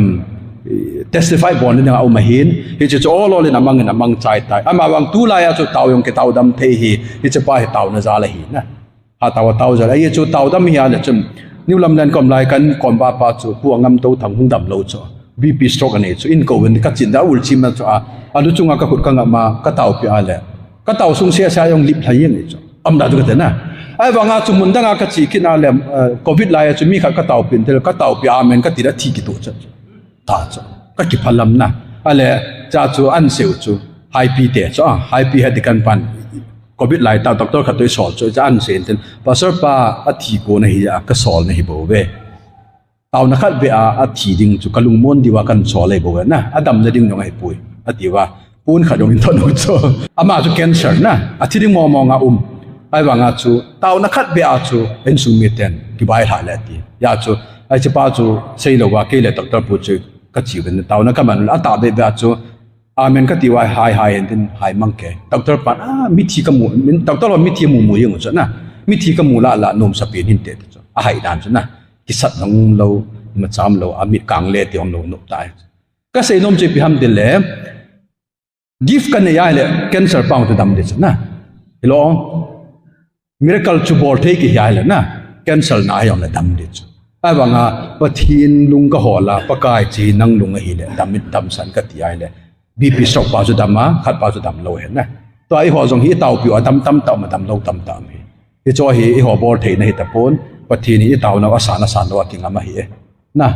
testify bon ni au ma hin hi chu all in amang chai tai ama wang tu la ya chu taw yong ke taw dam the hi chu pa hi taw na za la hi na ha taw za la hi chu taw dam hi ya le chum new lam lan kom lai kan kom ba pa chu pu ngam to thang hung dam lo chu BP stroke ani chu in ko wen ka chin da ul chim na chu a adu chunga ka khut ka ma ka taw pi ale ka taw sung sia sa yong lip thai ni chu amda du ka na ai wanga chu mun da nga ka chi kina le covid la ya chu mi ka taw pin tel ka taw pi amen ka ti da thi ki to chu ta chu ka ki phalam na ale cha chu an seu chu high p te chu high p ha dikan pan covid lai ta doctor ka toi sol chu cha an sen tel pastor pa a thi ko na hi ya ka sol na hi bo ve tàu nó khát về chỉ ding chú kalung môn đi qua căn xóa lại bộ na adam gia đình nhung hay bùi đi qua pun khát dong thon hốt cho ama chú cancer na chỉ ding mò ngà ai vang chú tàu nó khát về chú en sung mi ten cái bài lại lại đi ya chú ai chỉ ba chú xây lâu qua cái lệ doctor bút chú cái chỉ bên tàu nó cái mình ta về chú amen cái tiêu hai đến hai mang cái doctor pan mi thi cái mù doctor là mi thi mù yung cho na mi thi cái mù là nôm sắp biến hình tệ cho hai đàn cho na cái sắt nông lâu mà chăm lâu mi càng lệ thì ông lâu nộp tài cái xây nôm chỉ bị ham đến lệ gift cái này ai lệ cancer bao nhiêu đam đấy cho na hello miracle chu bol thế cái ai lệ na cancer na ai ông là đam đấy cho ai bảo bắt thiên lung cái họ là bắt cái chỉ năng lung ấy lệ đam sản cái gì ai lệ BP stroke bao nhiêu đam khát bao nhiêu đam lâu hết nè, tôi ấy họ dùng hít tàu biểu đam mà đam lâu đam hít cho hít họ bol thế này tập bốn, bắt thì hít tàu nó asana nó kinh ngắm hít, nè,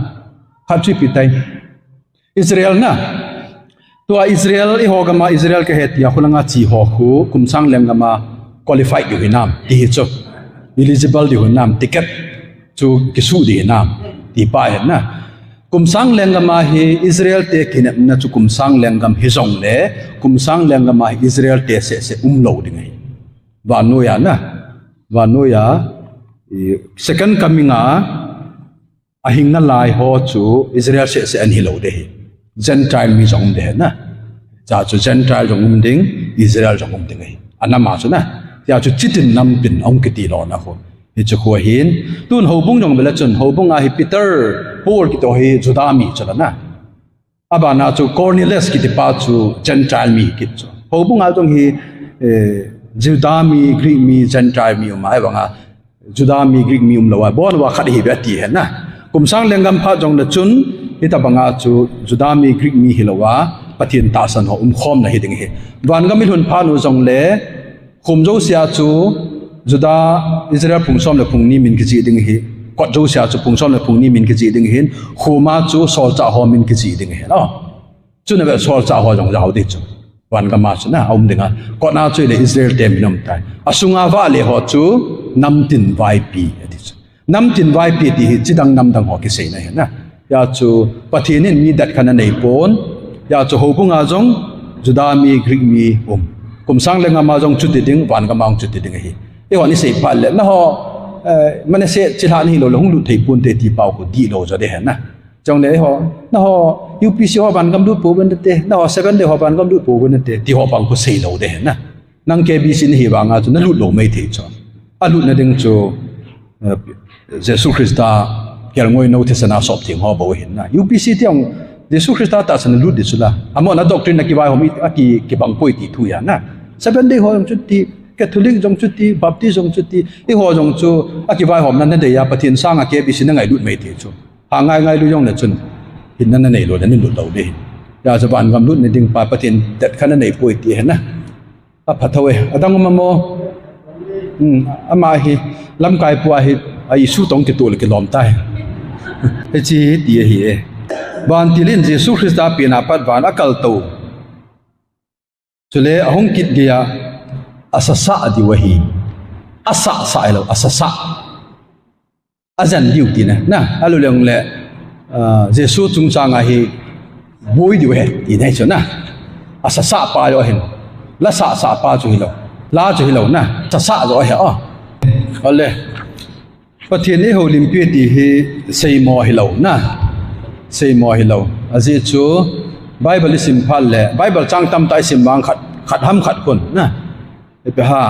khát chip tay, Israel nè, tôi Israel ấy họ gama Israel cái hết, ya khung ngã chỉ họ khu, cùng sang lên gama qualified điều Nam, đi hết cho, eligible điều Nam, ticket, chú cái số điều Nam, đi bài hết nè. Kum sang lengam hi Israel te kinam na chu kum sang lengam hi zong le kum sang lengam hi Israel te se lo ding hi wa no ya second coming a hing na lai ho chu Israel se an hi lo de hi gentile mi zong de na cha chu gentile zong ding Israel zong ding hi anama chu na ya chu chitin nam pin ong ki ti lo na ho hi chu kho hin tun ho bung jong bela chun ho bung hi Peter Paul ki to hi Judami chala na abana chu Cornelius ki pa chu Gentile mi ki chu ho bung jong hi Judami Greek mi Gentile mi ma banga Judami Greek mi lo wa bon wa khat hi ba ti he na kum sang lengam pha jong da chun hi ta banga chu Judami Greek mi hi lo wa pathin ta san ho khom na hi ding hi wan ga mi hun pha nu jong le khum jo sia chu Juda Israel pungsom le pungni min ki ji ding hi quạt dâu xia chụp phùng son là phùng ni min cái gì đừng hiến khu ma chú sol trả họ min cái gì đừng hiến đó chú này về sol trả họ giống giàu đi chú quan cái mà chú na ông đừng quạt na chú để Israel tem năm tay asunga va le họ chú năm tin vai pi năm tin vai pi thì chỉ đang năm đang họ cái gì này na ya chú pathin nên mi đặt khăn này bốn ya chú hậu phùng giống Juda mi Greek mi cùng sang lên ngam giống chú đừng quan cái mang chú đừng hiến cái họ này sẽ phải lên nó họ mình sẽ chỉ là hình lồng lụt thấy buồn thấy bao của đi lô cho đấy na trong đấy họ nó họ UPC họ bán cầm đút bố bên đấy nó họ 7 đấy họ bán cầm đút bố bên đấy thì họ bằng của xây lô đấy na năng KBC này vào ngã cho nó lụt lô mấy thế cho lụt nó đừng cho Jesus Christa cái ngôi nô thế sana sọp tiếng họ bảo hiện na UPC thì ông Jesus Christa ta sana lụt đấy chứ là amo na doctrine na kibai họ mi cái bằng quay thì thui na 7 đấy họ chút thì Catholic trong chút đi, Baptist trong chút đi, cái họ trong chút, cái vai họ nên để ya bắt thiên sang cái bị sinh ngày lụt mấy thế chứ, hàng ngày lụt trong là chân, hiện nên này lụt nên lụt đầu đi, ya cho bạn cầm lụt nên đừng bắt thiên đặt khăn này bồi thì hết na, bắt thôi, đang mà mo, mà hi, làm cái bùa hi, ai số tổng cái tuổi cái lom tai, cái gì đi hi, bạn thì lên Jesus Christ đã biến apat bạn akal tàu, cho nên ông kít kia asasa di wahi asa sai lo asasa azan duty na alu leng le jesu chung changa hi boi di we ti dai chona asasa pa yo hin la sa pa chu hi lo la chu hi lo na sa zo he ole pathian ni ho lim pi ti hi sei mo hi lo na sei mo hi lo aje chu bible sim phal le bible chang tam tai sim wang khat ham khat kun na pe ha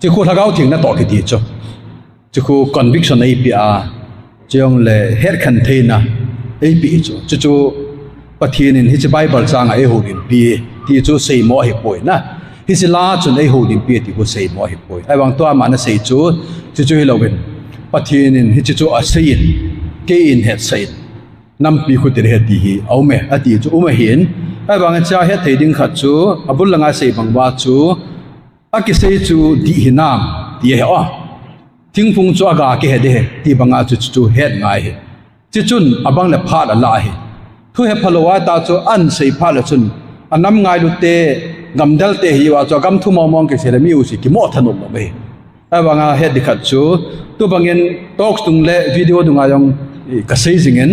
chỉ khu thagao thing na to cái gì cho chỉ khu conviction ấy bị trong le head container ấy bị cho chú bắt thiên in his bible sang ấy hồ điện bị thì chú say mo hiệp bồi na his la chun ấy hồ điện bị thì chú say mo hiệp bồi ai bằng toa mà nó say chú lâu bên bắt thiên in his chú say cái in head say năm bị khu tiền head thì áo mẹ thì chú mà hiển ai bằng cha head thì đinh khát chú abul langa say bằng ba chú cái say chú đi hinam đi hệ tiếng phung cho aga cái hệ đấy thì bằng chú hết ngay chứ chun abang là phát là thu hệ phaloa ta cho ăn say phát là chun anh nằm ngay lúc tê ngầm đel tê hi wa cho gam thu mong cái xe là miu cái mỏ thanh nộp về ai bằng hết đi khát chú tôi bằng talk tung lệ video tung ai kasei jingen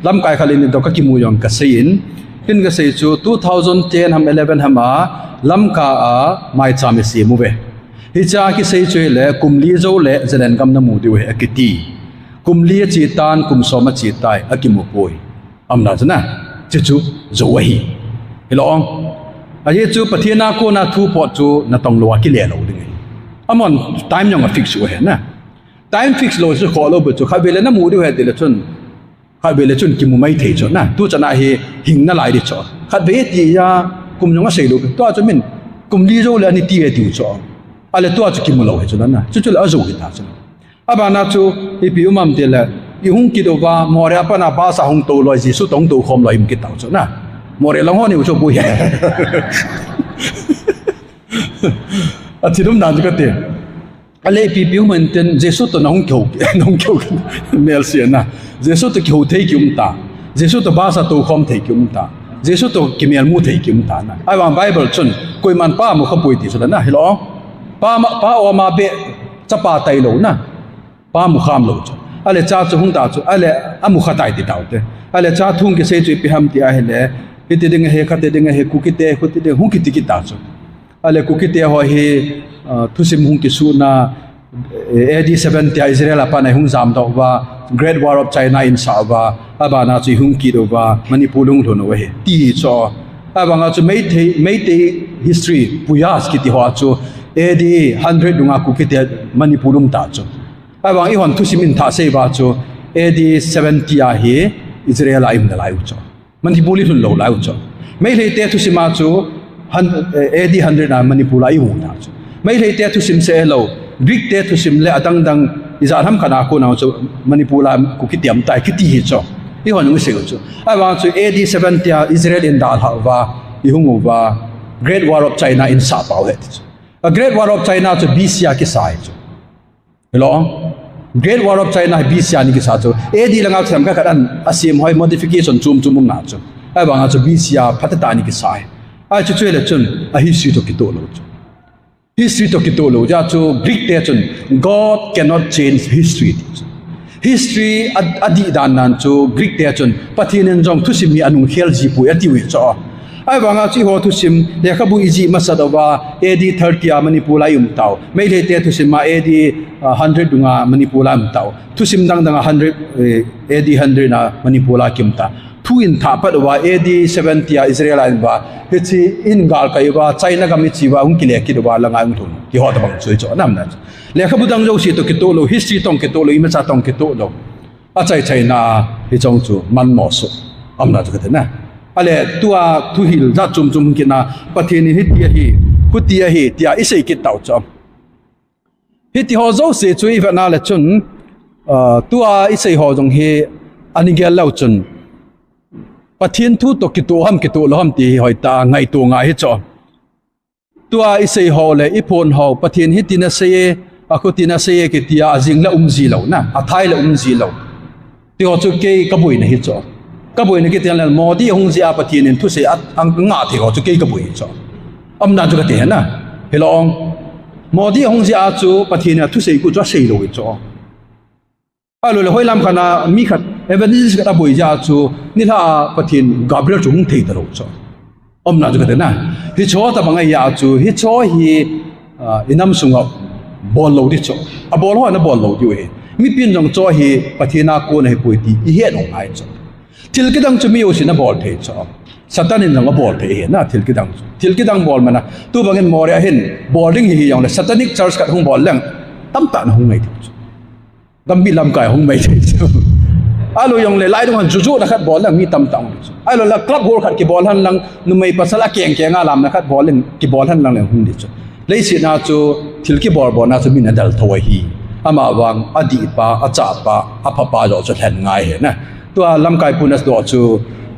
lam kai khalin do ka kimu yong kasei in tin kasei chu 2010 ham 11 hama lam ka a mai chami si mu ve hi cha ki sei chwe le kumli zo le zelen gam na mu de we akiti kumli chi tan kum soma chi tai akimu poi amna jana chu zo hi hilong a ye chu pathina ko na thu pot chu na tong lo ki le lo ding amon time yong a fix we na time fix lo chu kho lo bu chu khabele na mu de we de le chun khabele chun ki mu mai thei chu na tu chana hi hing na lai di chu khabe ti ya kum yong a sei lo to chu min kum li zo le ani ti e ti chu ale to chu ki mu lo he chu na chu la zo ki ta chu abana chu ipi umam de la i hung ki do ba more apa na ba sa hung to lo ji su tong to khom lo im ki ta chu na more long ho ni chu bu he a ti dum nan ka te ale pi pi man ten jesu to nong kyo mel sia na jesu to kyo thei kyum ta jesu to ba sa to khom thei kyum ta jesu to kimel mu thei kyum ta na ai wang bible chun koi man pa mu khapui ti chu na hello pa o ma be cha pa tai lo na pa mu kham lo chu ale cha chu hung ta chu ale amu khatai ti tau te ale cha thung ke se chu pi ham ti a hele pi ti ding he kha te ding he ku ki te khu ti de hung ki ti ki ta chu ale ku ki te ho he thusim hung ki su na AD 70 Israel apa na hung zam do ba Great War of China in sa ba aba na chu hung ki do ba Manipur lung thon we ti cho aba nga chu mei te history puyas ki ti ho chu AD 100 dunga ku ki te Manipur lung ta chu aba i hon thusim in tha sei ba chu AD 70 a hi Israel aim na lai chu Manipur li thun lo lai chu mei le te thusima chu AD 100 na Manipur lai hu ta chu mai le te thusim se lo Greek te thusim le atang dang iza tham kana ko na chu Manipur la ku ki tiam tai ki ti hi cho i hon ngu se chu ai wa chu AD 70 Israel in da ha wa i hungu wa Great War of China in sa pau he a Great War of China chu BC ki sai chu hello Great War of China BC ni ki sa chu AD la nga tham ka kan asim hoi modification chum na chu ai wa nga chu BC phatata ni ki sai ai chu le chun a history to ki to lo chu history to kitolo ja chu Greek te chun God cannot change history history adi dan nan chu Greek te chun pathinen jong thusim mi anung khel ji pu ati wi cho ai wanga chi ho thusim le khabu iji masadawa AD 30 Manipur la yum taw mai le te thusim ma AD 100 dunga Manipur la yum taw thusim dang 100 AD 100 na Manipur la kim ta thu in tha pat wa AD 70 Israel an ba hichi in gal kai wa China ga mi chi wa ung kile ki wa la nga ung thun ki ho ta bang chui cho nam na le khabu dang jo si to ki to lo history tong ki to lo ima cha tong ki to lo a chai China hi chong chu man mo so am na chu ka na ale tua thu hil za chum ki na pathin hi tia hi khu tia hi tia i sei ki tau cho hi ti ho zo se chui va na le chun tua i sei ho jong hi ani gel lau chun pathin thu to ki to lo ham ti hoi ta ngai to nga hi cho tua i sei ho le i phon ho pathin hi tina se a khu tina se ki tia ajing la umji lo na a thai la umji lo ti ho chu ke ka bui na hi cho ka bui na ki tian la modi hung ji a pathin in thu se ang nga thi ho chu ke ka bui cho am na chu ka te na helong modi hung ji a chu pathin na thu se ku cho sei lo hi cho alo le hoi lam khana mi khat evangelist ka boi ja chu ni tha pathin Gabriel chung thei ta ro cho om na ju ka na hi cho ta bangai ya chu hi cho hi inam sunga bol lo di cho a bol ho na bol lo di we mi pin jong cho hi pathina ko na hi poi ti i he no ai cho til ki dang chu mi o sin na bol thei cho satan in jong bol thei na til ki dang bol mana tu bangin moria hin boarding hi yong le satanic church ka hung bol lang tam ta na hung ngai gam bi lam kai hung mai thei cho alo yong le lai dong juju na khat bol lang mi tam tang alo la club hor khat ki bol han lang nu mai pasala keng nga lam na khat bol in ki bol han lang le hung di chu lei si na chu thil ki bor na chu min dal thoi hi ama wang adi pa acha pa apha pa jo chu thlen ngai he na to lam kai punas do chu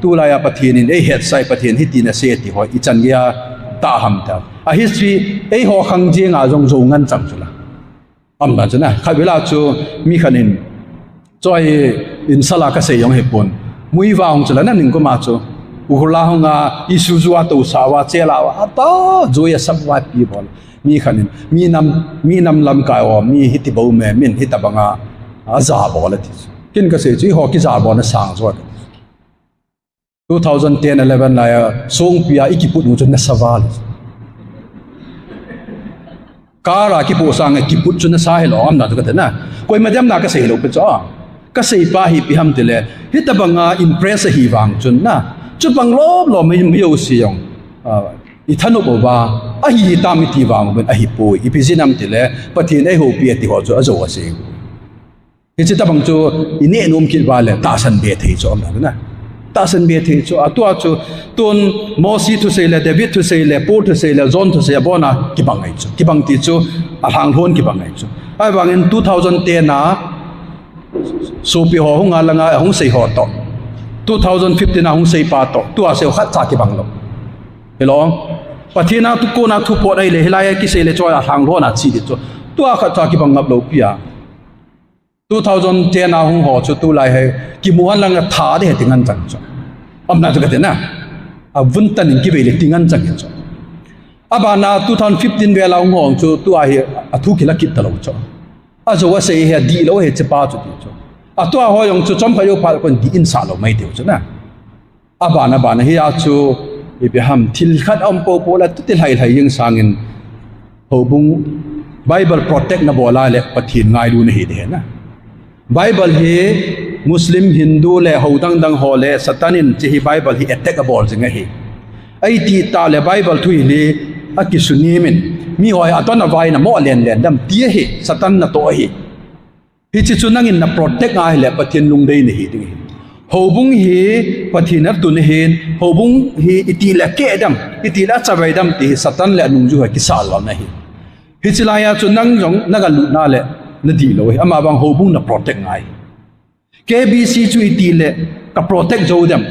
tu la ya pathin in head sai pathin hi ti na se ti hoi i chan ya ta ham ta a history ho khang je nga jong zo ngan chang chu la am ba chu na khai bela chu mi khanin choi in sala ka se yong he pon mui waung chula na ning ko ma chu uhula honga isu zuwa to sawa chela wa ta joya sabwa pi bol mi khanin mi nam lam ka o mi hiti bo me min hitabanga aza bol ti kin ka se chi ho ki za bon sang zo 2010-11 la song pia ikiput mu chun na sawal kara ki po sang ikiput chun na sa he lo am na ka na koi madam na ka se lo pe cho ka se pa hi pi ham tile hi tabanga impress hi wang chun na chu bang lo mi yo si yong I thanu bo ba a hi ta mi ti wang ben a hi poi I pisinam tile pathin ai ho pi ti ho chu a zo se hi chi tabang chu ine nom ki ba le ta san be thei cho am na ta san be thei cho atwa chu ton mosi thu se le david thu se le paul thu se le john thu se bona ki bang ai chu ki bang ti chu a hang thon ki bang ai chu ai bang in 2010 na so pi ho hung ala nga hung sei ho to 2015 na hung sei pa to tu a se khat cha ki bang lo hello pathina tu ko na thu po dai le hilai ki se le cho a hang thon a chi ti chu tu a khat cha ki bang ngap lo pia 2010 na hung ho chu tu lai hai ki muhan lang tha de tingan chang chu amna chu ka te na a vun tan ki ve le tingan chang chu abana 2015 ve la hung ho chu tu a he a thu ki la kit ta lo chu a zo wa se he di lo he che pa chu ti chu a tu a ho yong chu chom pha yo pha kon di in sa lo mai te chu na abana he a chu I be ham thil khat om po po la tu til hai thai yeng sangin ho bung bible protect na bola le pathin ngai du na hi de na Bible hi Muslim Hindu le hodang dang ho le satanin chi hi Bible hi attack a ball jinga hi ai ti ta le Bible thui li a ki suni min mi hoi aton na vai na mo len dam ti hi satan na to hi chi chu nangin na protect ai le pathin lung dei ni hi ding ho bung hi pathin ar tu ne hin ho bung hi iti la ke dam iti la chawai dam ti satan le nung ju ha ki sal wa na hi chi la ya chu nang jong naga lu na le na di lo ama bang ho bung na protect ngai KBC chu ti le ka protect zo dem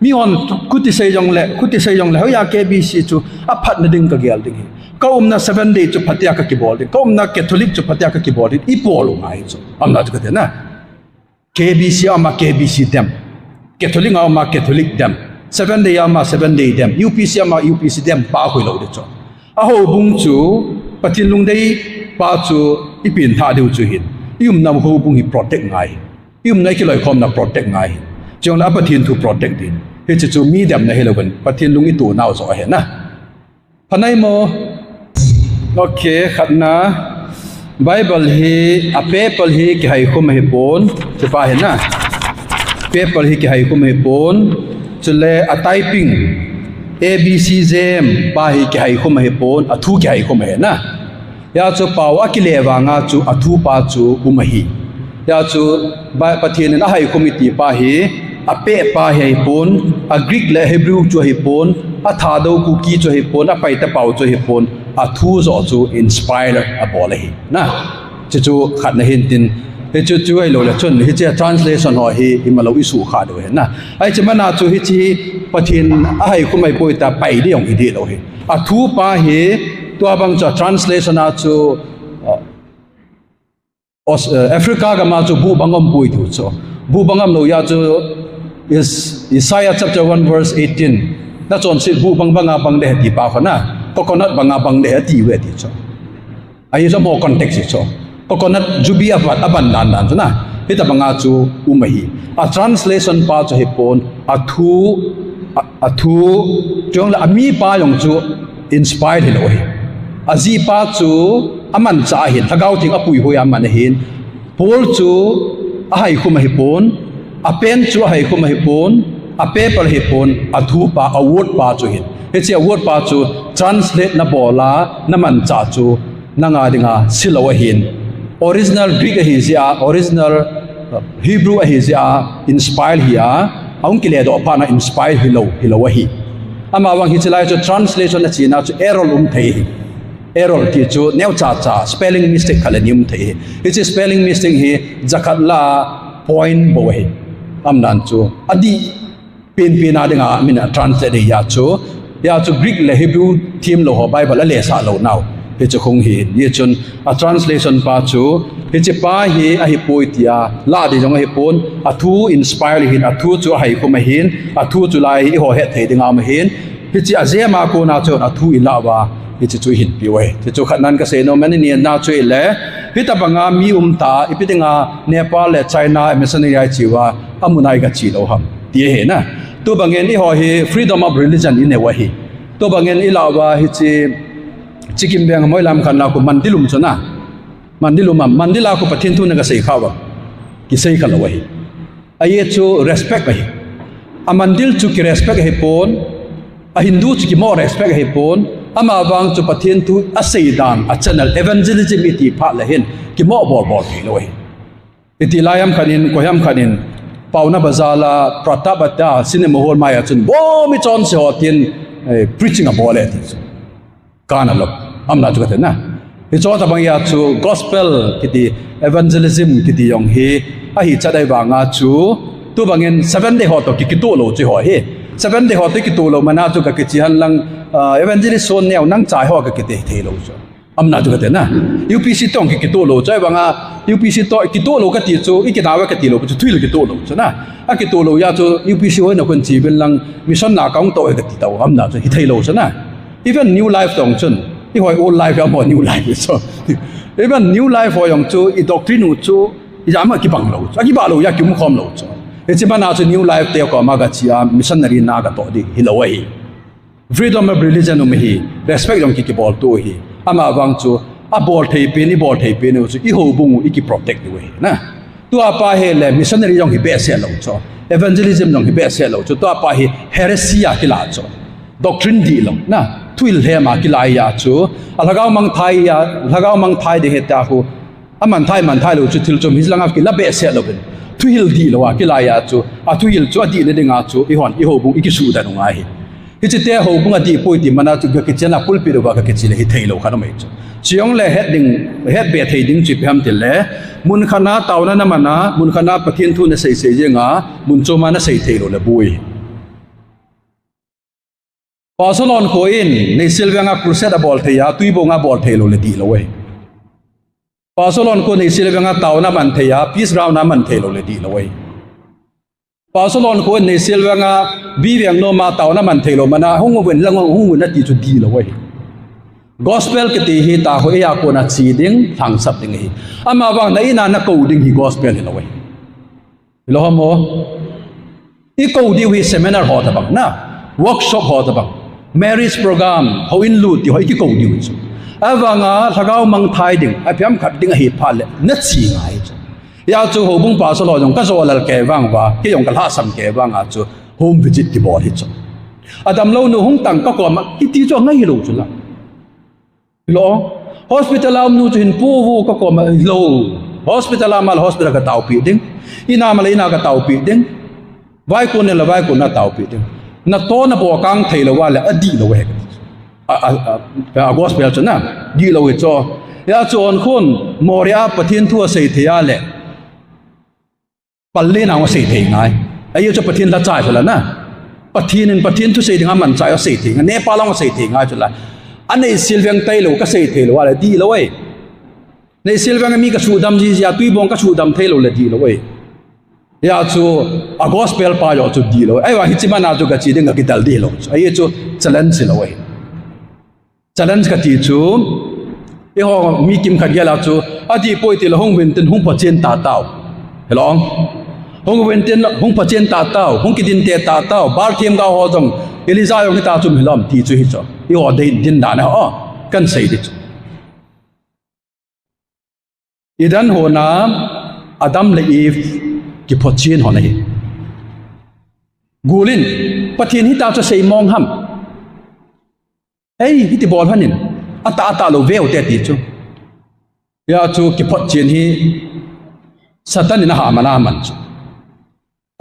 mi on kuti sei jong le ho ya KBC chu a phat na ding ka gel ding ka na 7 day chu phatia ka ki bol ding ka na Catholic chu phatia ka ki bol ding I polo ngai chu amna chu ka na KBC ama KBC dem Catholic ama Catholic dem 7 day ama 7 day dem UPC ama UPC dem pa hoi lo de chu a ho bung chu patin lung dei pa chu ipin tha deu chu hin yum nam ho bung hi protect ngai yum nai ki loi khom na protect ngai chong la pathin thu protect din he chu mi dam na helogan pathin lung I tu naw zo he na phanai mo okay khatna Bible hi a paper hi ki hai khum he pon che pa he na paper hi ki hai khum he pon chule a typing ABC jam pa hi ki hai khum he pon a thu ki hai khum he na ya chu paw akile wanga chu athu pa chu umahi ya chu ba pathin na hai committee pa hi a pe pa hi pon a Greek le Hebrew chu hi pon a tha do ku ki chu hi pon a pai ta paw chu hi pon a thu zo chu inspire a bol hi na chu khat na hin tin he chu ai lo la chun hi che translation ho hi imalo isu kha do he na ai chama na chu hi chi pathin a hai kumai poi ta pai de yong ide lo hi a thu pa hi tua bang cha translation a chu Africa ga ma chu bu bangam pui tu chu bu bangam lo ya chu is Isaiah chapter 1 verse 18 na chon si bu banga bang de ti pa khona coconut banga bang de ti we ti chu ai so mo context chu coconut jubi abat aban dan dan chu na hita banga chu umahi a translation pa chu he pon a thu chong la ami pa yong chu inspired hi lo hi azi pa chu aman cha hin thagau ting apui hoi aman hin pol chu a hai khum hi pon a pen chu hai khum hi pon a paper hi pon a thu pa a word pa chu hin he chi a word pa chu translate na bola na man cha chu nanga dinga silawa hin original Greek hi sia original Hebrew hi sia inspired here aung kile do pa na inspired hilo hi ama wang hi chalai chu translation na china chu error thei error ti chu neu cha spelling mistake khalanium thei it's a spelling mistake hi zakat la point bo hi amnan chu adi pen na dinga mina translate ya chu Greek le Hebrew theme lo ho Bible le sa lo now he chu khong hi ye chun a translation pa chu he che pa hi a hi poitia la de jong hi pon a thu inspire hin a thu chu hai ko ma hin a thu chu lai ho he thei dinga ma hin he chi a zema ko na chu a thu ila wa ichi chu hin pi we ti chu khanan ka se no mani ni na chu le hita banga mi ta ipitinga Nepal le China missionary ai chiwa amunai ka chi lo ham ti he na tu bangen i ho hi freedom of religion in a way tu bangen i lawa hi chi chikim beng moi lam khan la ko mandilum chona mandilum mandila ko pathin tu na ka sei khawa ki sei khala wa hi aye chu respect hi a mandil chu ki respect hi pon a hindu chu ki more respect hi pon ama wang chu pathin tu a sei dan a channel evangelism iti pha la hin ki mo bor hi lo hi iti layam khanin koyam khanin pauna bazala pratabata cinema hall maya chun bo mi chon se hotin preaching a bole ti kana lo amna chu ka na hi cho ta bang ya chu gospel kiti evangelism kiti yong hi a hi chadai wanga chu tu bangin 7 day hot ki tu lo chi ho hi 7 day hot ki tu lo mana chu ka ki chi han lang evangelist son neu nang chai ho ka ki te the lo chu amna chu ka na UPC tong ki tu lo chai wanga UPC to ki tu lo ka ti chu i ki dawa ka ti lo chu thui lo ki tu lo chu na a ki tu lo ya chu UPC ho na kon chi ben lang mission na kaung to ka ti taw amna chu hi thei lo chu na even new life tong chun i hoi old life ya mo new life so even new life ho yong chu i doctrine chu i jama ki bang lo chu ki ba lo ya ki mu khom lo chu e chi ba na chu new life te ko ma ga chi a missionary na ga to di hi lo hi freedom of religion um hi respect yong ki bol to hi ama wang chu a bol thei pe ni bol thei pe ni chu i ho bung i ki protect ni we na tu apa he le missionary yong hi be se lo chu evangelism yong hi be se lo chu tu apa hi heresy ya ki la chu doctrine di lo na twil he ma ki lai ya chu alagaw mang thai de he ta hu aman thai lo chu thil chom hislang af ki la be se lo ben twil di lo wa ki lai ya chu a twil chu adi le dinga chu i hon i ho bung i ki su da no ngai hi chi te ho bung adi poi ti mana chu ki chena pul pi ro ba ka chi le hi thei lo kha no mai chu chiong le head be thei ding chi pham ti le mun khana tauna na mana mun khana pathin thu na sei je nga mun choma na sei thei lo le bui Pasolon ko in nei silvenga crusade bol theya tuibonga bol thelo le di lo we Pasolon ko nei silvenga tauna man theya peace round na man thelo le di lo we Pasolon ko nei silvenga biweng no ma tauna man thelo mana hongu wen lang hongu na ti chu di lo we Gospel ke ti hi ta ho ya ko na chi ding thang sap ding hi ama wang na ina na ko ding hi gospel lo we lo mo I ko di wi seminar ho ta bang na workshop ho ta bang marriage program how in lu ti hoi ki ko diu chu awanga thagao mang thai ding a phiam khat ding hi phal na chi ngai chu ya chu ho bung pa so lo jong ka so lal ke wang wa ki yong ka la sam ke wang a chu home visit ki bol hi chu adam lo nu hung tang ka ko ma ki ti chu ngai lo chu la lo hospital am nu chu hin pu wo ka ko ma lo hospital amal hospital ka tau pi ding ina mal ina ka tau pi ding vai ko ne la vai ko na tau pi ding na to na bo kang thei lo wa le adi lo we a gospel chana di lo we cho ya chon khon moria pathin thu sei thia le palle na wa sei thei ngai ai cho pathin la chai phla na pathin thu sei dinga man chai o sei thei nga Nepal ang sei thei ngai chula anei silveng tai lo ka sei thei lo wa le di lo we nei silveng mi ka chu dam ji ya tui bong ka chu dam thei lo le di lo we ya chu a gospel pa yo chu di lo ai wa hi chi mana chu ka chi ding ka dal di lo ai chu challenge lo we challenge ka ti chu e ho mi kim khat ya la chu adi poi ti lo hong wen ten hong pa chen ta tao helong hong wen ten hong pa chen ta tao hong ki din te ta tao bar them ga ho jong eliza yo ni ta chu hilom ti chu hi chu i ho de din da na o kan sei di chu idan ho na adam le eve ki phochin ho nahi gulin pathin hi ta cho sei mong ham ei hi ti bol hanin ata lo veo te ti chu ya chu ki phochin hi satan na ha mana man chu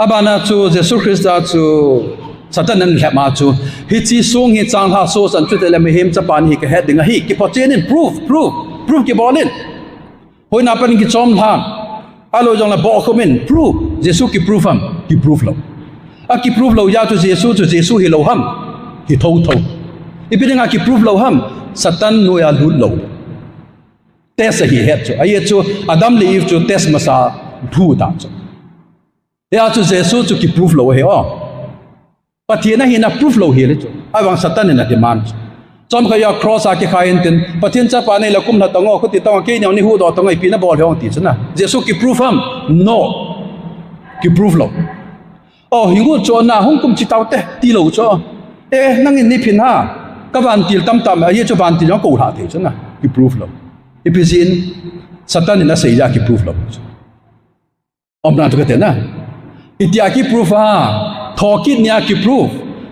abana chu Jesus Christ chu satan nan hla ma chu hi chi song hi chang ha so san chu te le me hem cha pan hi ka heading hi ki phochin in proof ki bolin hoi na pan ki chom tham alo jong la bo khomin proof Jesus ki proof ham ki proof lo a ki proof lo ya chu Jesus hi lo ham hi thâu ipinga ki proof lo ham satan no ya lut lo test hi het chu ai chu adam le eve chu test masa thu ta chu ya chu Jesus chu ki proof lo he o pathina hi na proof lo hi le chu awang satan na demand chom khaya cross a ki khain tin pathin cha pa nei la kum na tango khuti tang ke ni hu do tangai pi na bol hong ti chana jesu ki proof ham no ki proof lo oh hingu cho na hong kum chi tau te ti lo cho nang in ni phin ha ka van til tam tam a ye cho van til ko ha the chana ki proof lo ipizin satan in na sei ja ki proof lo om na to ka te na itia ki proof ha thokit nya ki proof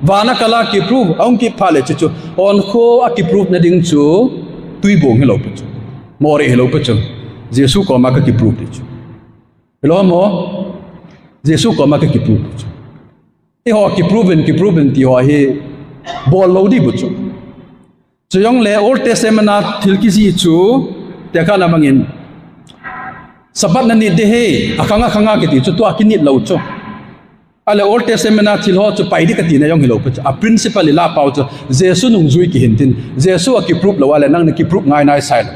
vana kala ki proof ong ki phale chu on kho a ki proof na ding chu tui bong hello chu more hello chu jesu ko ma ka ki proof chu hello mo jesu ko ma ka ki proof chu e ho ki proven ti ho he bol lo di bu chu yong le old testament na thil ki si chu te kha na mangin sabat na ni de he akanga ki ti chu to akinit lo chu ale old testament na thil ho chu pai di ka ti na yong hilo a principle la pau chu jesu nung zui ki hintin jesu ki proof lo wala nang na ki proof ngai nai sai lo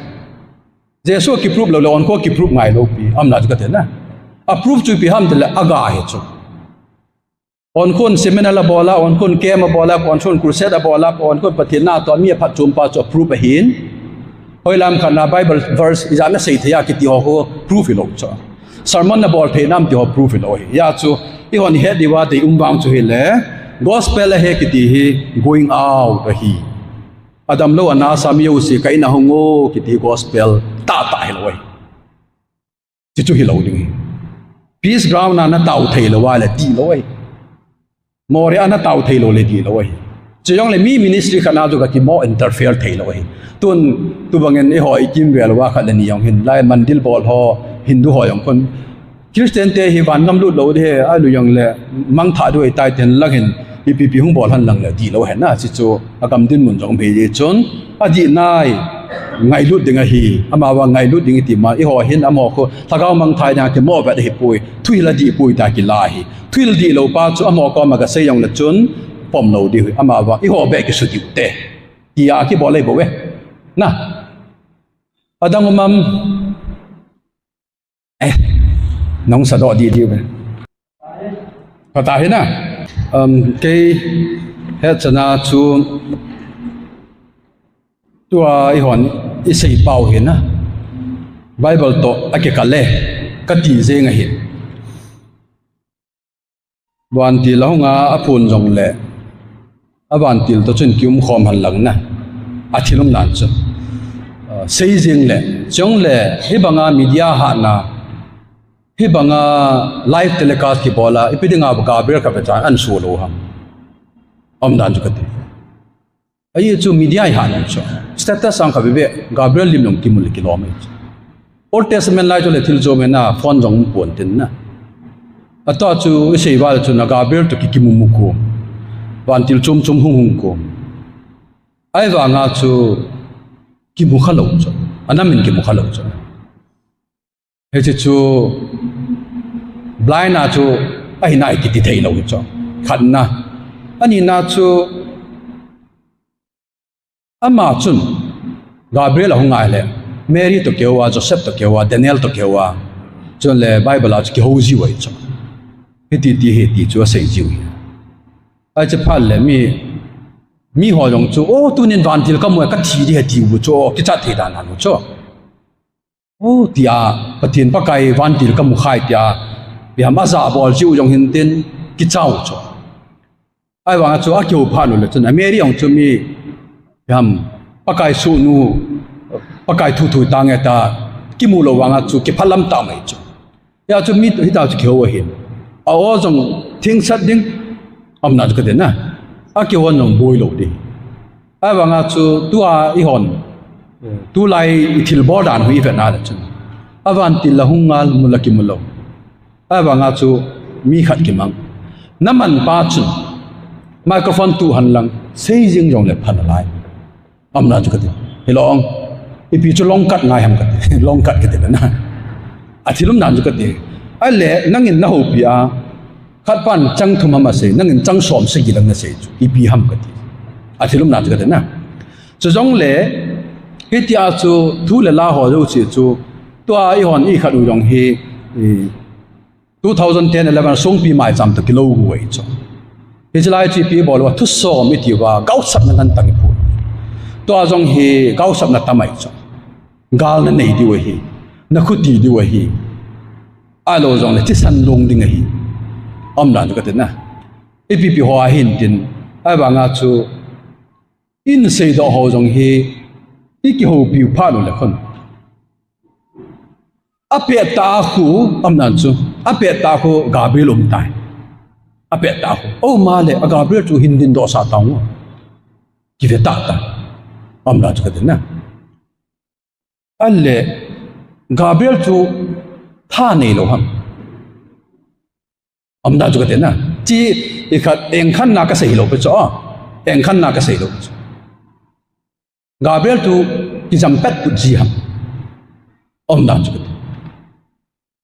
jesu ki proof lo on ko ki proof ngai lo pi am na ju ka te na a proof chu pi ham de la aga he chu on kon seminar la bola on kon kem bola on kon crusade bola on kon pathin na to mi phat chum pa chu proof a hin hoilam khana bible verse izana sei thaya ki ti ho proof lo chu sermon na bol phe nam ti ho proof lo ya chu I hon he diwa te umbang chu hi le gospel he ki ti hi going out hi adam lo ana samyo si kai na hongo ki ti gospel ta he lo ti chu hi lo ding peace ground na tau thei lo wa le ti lo more ana tau thei lo le ti lo chuyong le mi ministry khana ju ka ki mo interfere thei lo tun tu bangen e ho I kim wel wa kha le ni yong hin lai mandil bol ho hindu ho yong kon Christian te hi van ngam lut lo de a lu yong le mang tha du tai ten lang hin PPP hung bol han lang le di lo hen na chi chu akam din mun jong be ye chon a di nai ngai lut ding a hi ama wa ngai lut ding ti ma I ho hin amo ko thagaw mang thai nya ke mo ba de hi pui thui la di pui ta ki la hi thui la di lo pa chu amo ko ma ga se yong le chun pom lo di ama wa I ho be ki su ti te ti a ki bo le bo we na adang mam nong sa do di be pata he na ke he chana chu tua I hon I sei pau he na bible to ake ka le ka ti je nga hi wan ti lo nga apun jong le awan til to chen kium khom han lang na a thilum nan chu sei jing le chong le hi banga media ha na hi banga live telecast ki bola ipidinga ba gabriel ka becha an solo ham om dan ju kate ai chu media ha na chu status sang ka be gabriel lim long ki mul kilometer old testament lai jo le thil jo me na phone jong pon tin na ata chu sei ba chu na gabriel to ki mu mu ko wan til chum chum hung ko ai wa nga chu ki mu khalo chu anamin ki mu khalo chu he chu blind na chu ai nai ki ti thei lo chu khan na ani na chu ama chun gabriel hong ai le mary to kewa joseph to kewa daniel to kewa chun le bible a ki ho ji wai chu he ti chu sei ji ai che phal le mi ho jong chu o tu nin van til ka mo ka thi di he ti bu chu ki cha thei dan han chu o tia pathin pa kai van til ka mu khai tia bi hama za bol chiu jong hin tin ki chau chu ai wang chu a kyo pha nu le chun mary ong chu mi yam pa kai su nu pa kai thu ta nge ta ki mu lo wang chu ki phalam ta mai chu ya chu mi hi ta chu kyo wa hin a o jong thing sat ding am na ka de na a kyo won nong boi lo di ai wang chu tu a I hon tu lai thil bo dan hui ve na la chun awan til la hungal mulaki mulo awa nga chu mi khat ki mang naman pa chun microphone tu han lang sei jing jong le phan lai amna chu ka ti helong ipi chu long kat ngai ham ka ti long kat ke te na athilum nan chu ka ti ai le nangin na ho pi a khat pan chang thum ma se nangin chang som se gi lang na se chu ipi ham ka ti athilum nan chu ka te na chu jong le hitia chu thu le la ho jo chi chu to I hon I khadu jong he 2010-11 song pi mai cham to kilo wei chu he chlai chi pi bol wa thu so mi ti wa gau sat na kan tang pu tua zong hi gau sap na tamai cho gal na nei diwa hi na khuti diwa hi alo zong le chi san long ding hi om na ka na ipi hoa hin tin ai ba nga chu in sei do ho zong hi iki ho piu pha lo le khon ape ta khu om na chu ape ta khu Gabriel tai ape ta khu o ma le Gabriel chu hin din do sa taung ki ve ta ta om na chu ka na alle Gabriel chu tha nei lo ham om na chu ka na chi ikhat eng khan na ka sei lo pe cho eng khan na ka sei lo Gabriel tu ki jam pet pu ji ham om na chu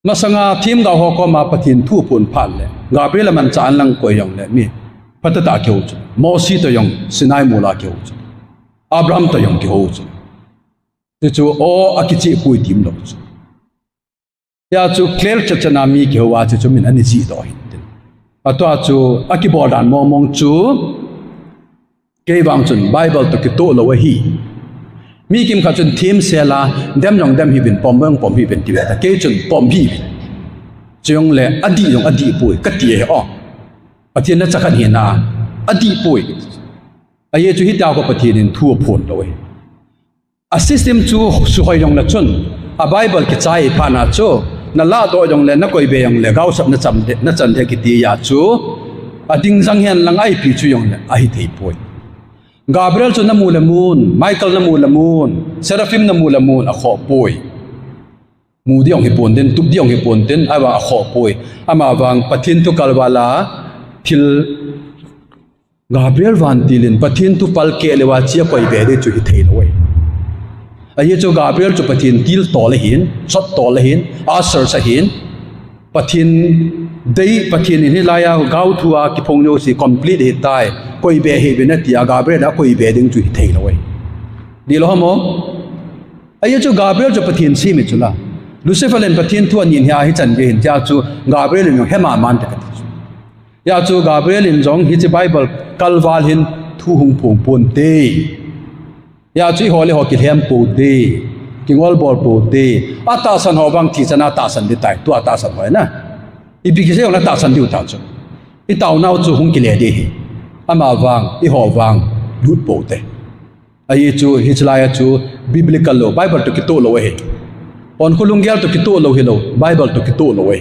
masanga thim ga ho ko ma pathin thu pun phal le Gabriel man chan lang ko yong le mi patata kyo chu Mosi to yong Sinai mula kyo chu Abraham to yong kyo chu tu chu o akichi pui tim lo chu ya chu clear chachana mi kyo wa chu min ani ji do hin atwa chu akibodan mo mong chu ke wang chun Bible to ki to lo hi mi kim kha chun thim sela dem yong dem hi bin pom hi bin ti ta ke chun pom hi chung le adi yong adi pui ka ti he o pathian na chakhan hi na adi pui aye chu hi ta ko pathian in thu phon lo a system chu su hoi yong na chun a Bible ki chai pa na chu na la do yong le na koi be yong le gau sap na cham de na chan de ki ti ya chu a ding jang hian lang ai pi chu yong le a hi thei pui Gabriel chu na mula moon Michael na mula moon Seraphim na mula moon a kho pui mu di ong hi pon den tup di ong hi pon den awa a kho pui ama wang pathin tu kalwala thil Gabriel van tilin pathin tu pal ke lewa chia koi be de chu hi thei loi aye chu Gabriel chu pathin til to le hin shot to le hin asar sa hin pathin dei pathin ni laya gau thua ki phongno si complete hi tai koi be hi be na tia Gabriel da koi be ding chu hi thei loi di lo mo aye chu Gabriel chu pathin si mi chula Lucifer len pathin thu anin hi chan ge hin ja chu Gabriel ni hema man ta ka ya chu Gabriel in jong hi chi Bible kalwal hin thu hung phung pon te ya chu hole ho ki hem pu de ki ngol bor pu de ata san ho bang thi chana ta san di tai tu ata san hoi na i bi ki se ona ta san di ta chu i tau nau chu hung ki le de hi ama wang i ho wang lut po te ai chu hichlaya chu biblical lo Bible to ki to lo he on khulungyal to ki to lo he lo Bible to ki to lo he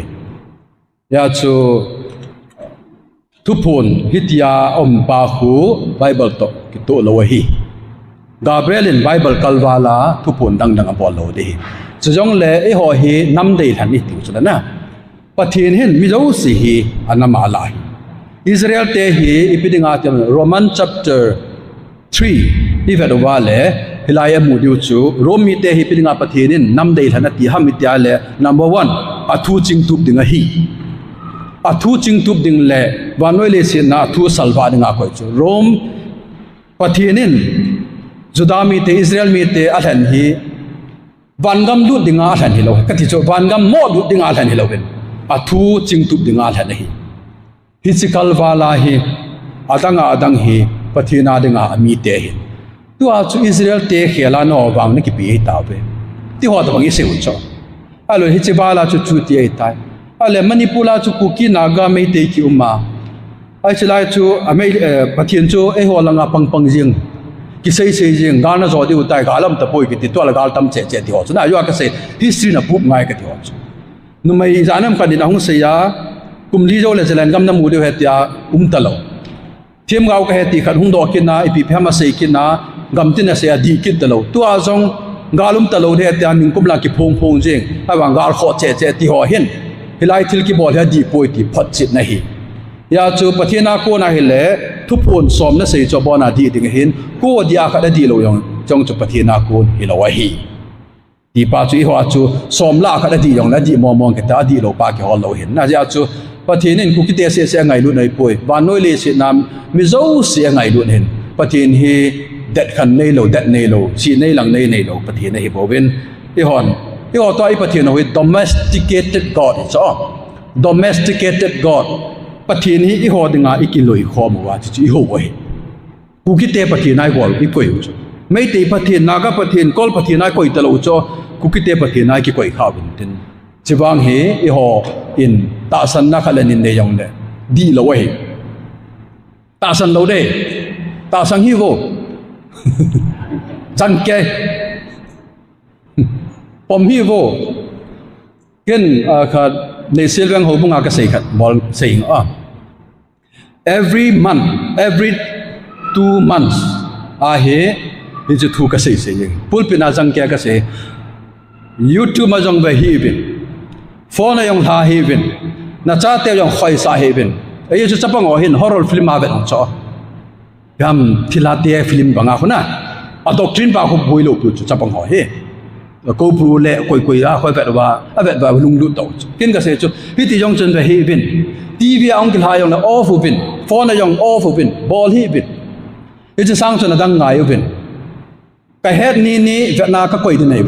ya chu thuphon hitia om pa hu Bible to ki to lo he Gabriel in Bible kalwala thuphon dang dang apol lo de chu jong le e ho hi nam dei than ni tu chu na pathin hin mi zo si hi anama lai Israel te hi ipidinga tem Roman chapter 3 ivet wale hilaya mudiu chu Romi te hi ipidinga pathinin nam dei thana ti hamitia le number 1 athu chingtup dinga hi athu chingtup ding le wanoi le sin na athu salwa dinga ko chu Rom pathinin Judami te Israel mi te athan hi wangam du dinga athan hi lo ka ti chu wangam mo du dinga athan hi lo ben athu chingtup dinga athan hi Hichikal wala hi adang hi pathina dinga ami te hi tu a chu Israel te khela no wang ni ki pi ta be ti ho da bangi se un cho alo hichibala chu chu ti ai tai ale manipula chu kuki naga me te ki umma ai chlai chu amei pathin chu e ho langa pang jing ki sei jing gana zo di utai galam ta poi ki ti to la gal tam che ti ho chu na yo ka se history na pup ngai ka ti ho chu nu mai janam ka din hung se ya kum li zo le zelan gam na mu de hetia talo thiem gau ka heti khat hung do kina ipi phama sei kina gam tin na se adi kit talo tu a jong galum talo de hetia ning kum la ki phong jeng awang gal kho che ti ho hin hilai thil ki bol ha di poi ti phat chit na hi ya chu pathina ko na hi le thupon som na sei cho bona di ding hin ko dia kha da di lo yong chong chu pathina ko hi lo wa hi di pa chu i ho chu som la kha da di yong na di mo ke ta di lo pa ki ho lo hin na ja chu pathin in ku ki te se ngai lu nei poi van noi le se nam mi zo se ngai lu hin pathin hi dat khan nei lo si nei lang nei lo pathin hi bovin i ho to i pathin ho domesticated god so domesticated god pathin hi i ho dinga ikiloi khom wa chi i ho wai ku ki te pathin ai gol i koi mấy tỷ Pathen Naga Pathen Kol Pathen ai coi talo cho kukite Pathen ai ki coi khao bin tin chỉ vang he i ho in ta san na khalan in ne yong le di lo we ta san lo de ta sang hi vô chan ke pom hi vô ken kha ne silvang ho bunga ka sei khat bol saying every month every 2 months he ni chu thu ka sei sei pulpina jang ke ka sei YouTube ma jong ve hi bin phone na yong ha hi bin na cha te yong khoi sa hi bin ai chu chapang o hin horror film ma ve cho gam thilate film banga khuna a doctrine ba khu boilo pu chu chapang ho he ko pru le koi koi a khoi vet ba lung lu to kin ka se chu hi ti yong chen ve hi bin TV ong kil ha yong na off bin phone na yong off bin ball hi bin ai chu sang chu na dang ngai bin ka het ni vet na ka koi de nei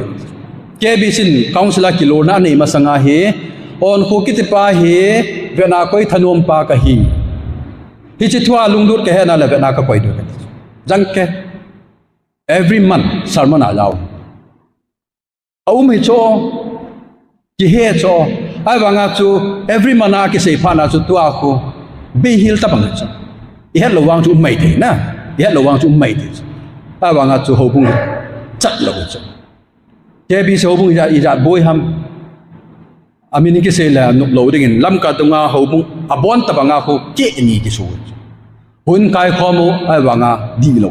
KBC councilor kilo na nei masanga he Onkho Haokip Pathen vet na koi thanom pa ka hi hi chi thua lung lut ka he na le vet na ka koi do jang ke every month sermon a lao mi cho ki he cho ai wanga chu every month a ki sei phana chu tua ko be hil ta bang cha i het lo wang chu mai the na i het lo wang chu mai the ai wanga chu ho bung chat lo cha ke bi so bung ja boy ham amini ki sei la nuk lo ding lam ka tunga ho bung abon ta banga ko ke ni ki su hun kai khomo ai wanga di lo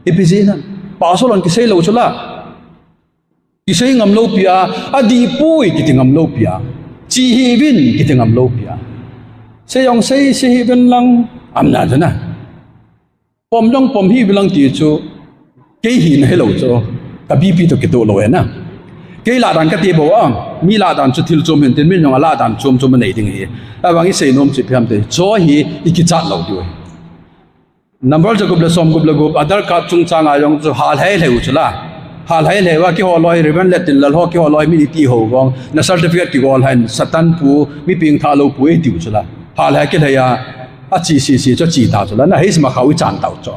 epizena pasolon ki sei lo chula ki sei ngam lo pia adi pui ki ngam lo pia chi hi bin ki ngam lo pia sei yong sei hi bin lang amna jana pom jong pom hi bilang ti chu ke hi na hello cho ka bi pi to ki to lo na ke la dan ka ti bo mi la dan chu thil chom hen ten min yong la dan chom nei ding hi awangi sei nom chi pham te cho hi iki chat lo du number jacob la som gub other card chung chang ayong chu hal hai leu chula hal hai lewa ki holoi riban let til ho ki holoi mi ti ho gong na certificate ki gol han satan pu mi ping tha lo pu e ti chula hal hai ki thaya a chi si cho chi ta chula na heis ma khawi chan tau cho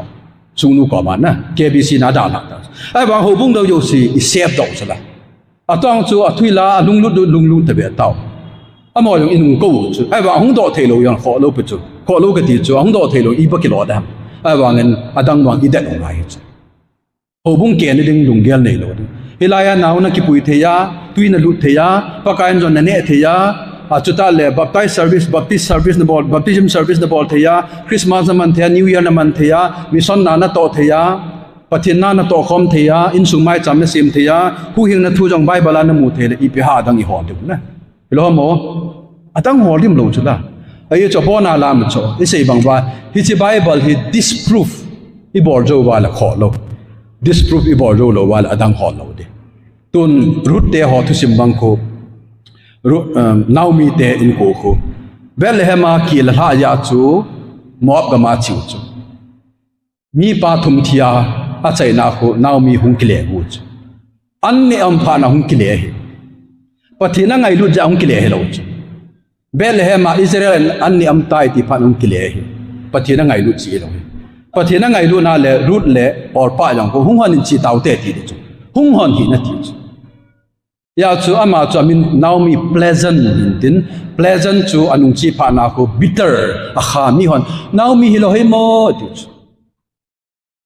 chung nu ko ma na KBC na da la ai wang ho bung do yo si i save do chula atong chu a thui la lung lu ta be tau amo yong inung ko chu ai wang hong do thei lo yang kho lo pu chu kho lo ka ti chu hong do thei lo i ba ki lo da ai wangen adang wang idet ong ai chu ho bung ke ni ding lung gel nei lo hilaya naw na ki pui theya tuina lu theya pakain jon na ne theya achuta le baptized service na bol baptism service na bol theya Christmas na man theya New Year na man theya mission na to theya Pathen na to khom theya in sumai cham na sim theya hu hing na thu jong bible na mu the i pi ha dang i hon du na lo mo atang hol dim lo chula ai cho bona lam cho i sei bang ba hi chi bible hi disproof i bor jo wala kho lo disproof i bor jo lo wala adang hol lo de tun rut te ho thu sim bang ko naumi te in ko ko belhema ki la ha ya chu mob ga ma chiu chu mi pa thum thia a chai na ko naumi hung kile hu chu an ne am pha na hung kile he pathina ngai lu ja hung kile he lo chu belhema Israel an ne am tai ti pha hung kile he pathina ngai lu chi lo he pathina ngai lu na le rut le or pa jang ko hung hon chi tau te ti chu hung hon hi na ti chu ya chu ama chu min naumi pleasant tin pleasant chu anung chi pha na ko bitter a kha mi hon naumi hi lo he mo ti chu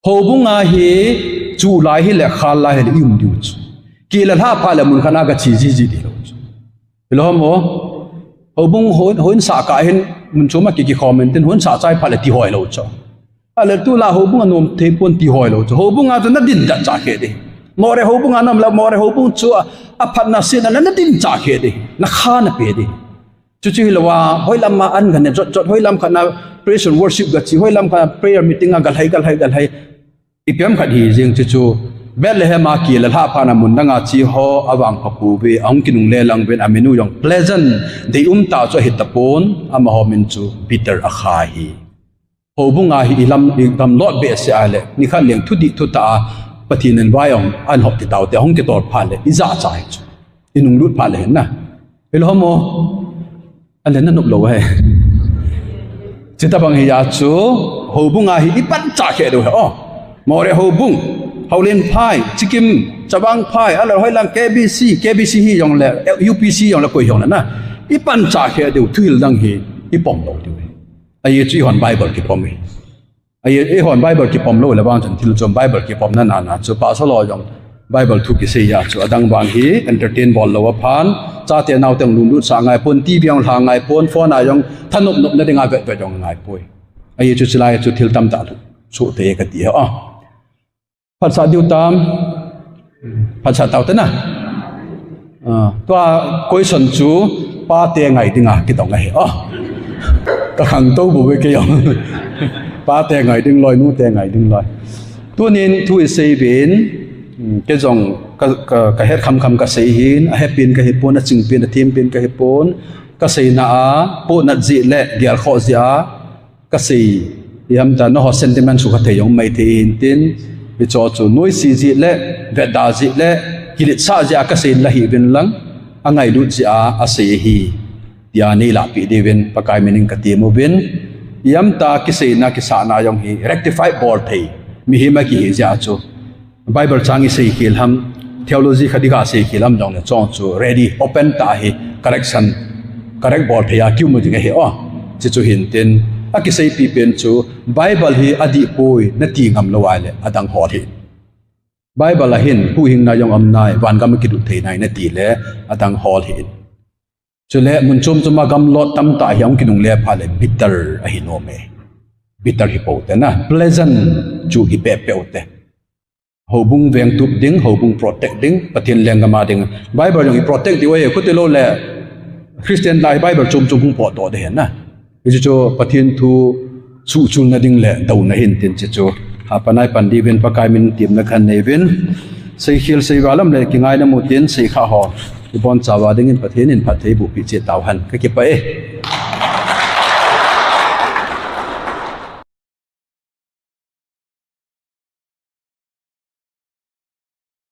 ho bunga hi chu lai hi le kha lai hi um du chu ki la ha pha le mun khana ga chi ji di lo chu lo mo ho bung hon sa ka hin mun chu ma ki comment tin hon sa chai pha le ti hoi lo chu ale tu la ho bunga nom the pon ti hoi lo chu ho bunga chu na din da cha ke de more ho bunga nam la more ho bung chu a phat na sin na din cha ke de na kha na pe de chu chu lawa hoi lam ma an gan jot hoi lam khana praise and worship ga chi hoi lam kha prayer meeting ga gal hai ipem khat hi jing chu belhema ki la ha pha na mun nga chi ho awang phapu be ong kinung le lang ben amenu yong pleasant de ta cho hitapon ama ho min chu bitter a kha hi ho bunga hi ilam lot be se ale ni kha leng thu di thu ta Pathen and Bayong an hop ti tau te hong ti tor pha le iza chai chu inung lut pha le na elo mo ale na nup lo he chita bang hi ya chu ho bunga hi ipan cha ke do he more ho bung Howlin Pai Chikim Chabang Pai ala hoi lang KBC hi yong le UPC yong la koi yong na ipan cha khe de thuil dang hi ipom lo de ai chi hon Bible ki pom hi ai hon Bible ki pom lo la bang chan thil chom Bible ki pom na chu pa so lo yong Bible thu ki se ya chu adang bang hi entertain bol lo phan cha te naw teng lum lu sa ngai pon TV yong la ngai pon phone a yong thanop nop na de ngai ve yong ngai poi ai chu chilai chu thil tam ta chu te ka ti haภาษาดิวตามภาษาเต่าเต้นนะตัวก้อยสนจูป้าเตียงไงดิงอ่ะกี่ต่อไงกระหังตู้บุบไปกี่ยองป้าเตียงไงดิงลอยนู้เตียงไงดิงลอยตัวนี้ทุยเสียบินก็จงก็เฮ็ดคำก็เสียหินเฮ็ดเป็นก็เฮ็ดปนจึงเป็นทีมเป็นก็เฮ็ดปนก็เสียหน้าปนจีเละเดียร์ข้อเสียก็เสียยามแต่นอเซนติเมนต์สุขเทียงไม่ทีอินตินวิจารณ์นุ้ยสีจิเล่เวดาจิเล่กิริตซาจิอาก็เสียละหิบินลังอังไงดูจิอาเสียฮียานี่ละปีเดวินปากายมินิงกติมูบินยามตากิเสียนักกิสานายองฮี rectify board เทมีหิมากิฮิจิอาจู Bible จางิเสียขิลฮัม theology ขดิกาเสียขิลฮัมจงเนี่ยจงจู ready open ตาฮี correction correct boardเทียคิวมุจิกะฮีจิจูหินตินอากิเซปีเป็นจูไบเบิลฮีอดีตป่วยนัดที่งำละวายเลยอดังหอที่ไบเบิลละหินผู้หิงนายองอำนายวันกำมกิดุเทนายนัดที่เลยอดังหอที่จุเล่มุนชมจุมากำลดตั้มตาเหี่ยงกินุงเล่พาเลยบิตเตอร์อหิโนเมบิตเตอร์ฮิโปเตนะ pleasant จูฮิเปเปเตหูบุงเวียงตุบดิ้งหูบุง protect ดิ้งปฏิญเลียงกมาดิ้งไบเบิลยัง protect ที่ว่าคุติโลเล่คริสเตียนไลไบเบิลจุมพุงปอดตัวเดียนนะวิจูปฏิญทูสุจุนนดิ่งเล่ดาวน์หินตินจิจูหาปนัยปันดีเวนปากายมินทีมนักขันเนวินเสียขิลเสียวาลัมเล่กิงไงนมุตินเสียข้าหอที่บอนจาวาดิ่งปฏิญนินพัทเทบุปิเจตาวหันก็เก็บไป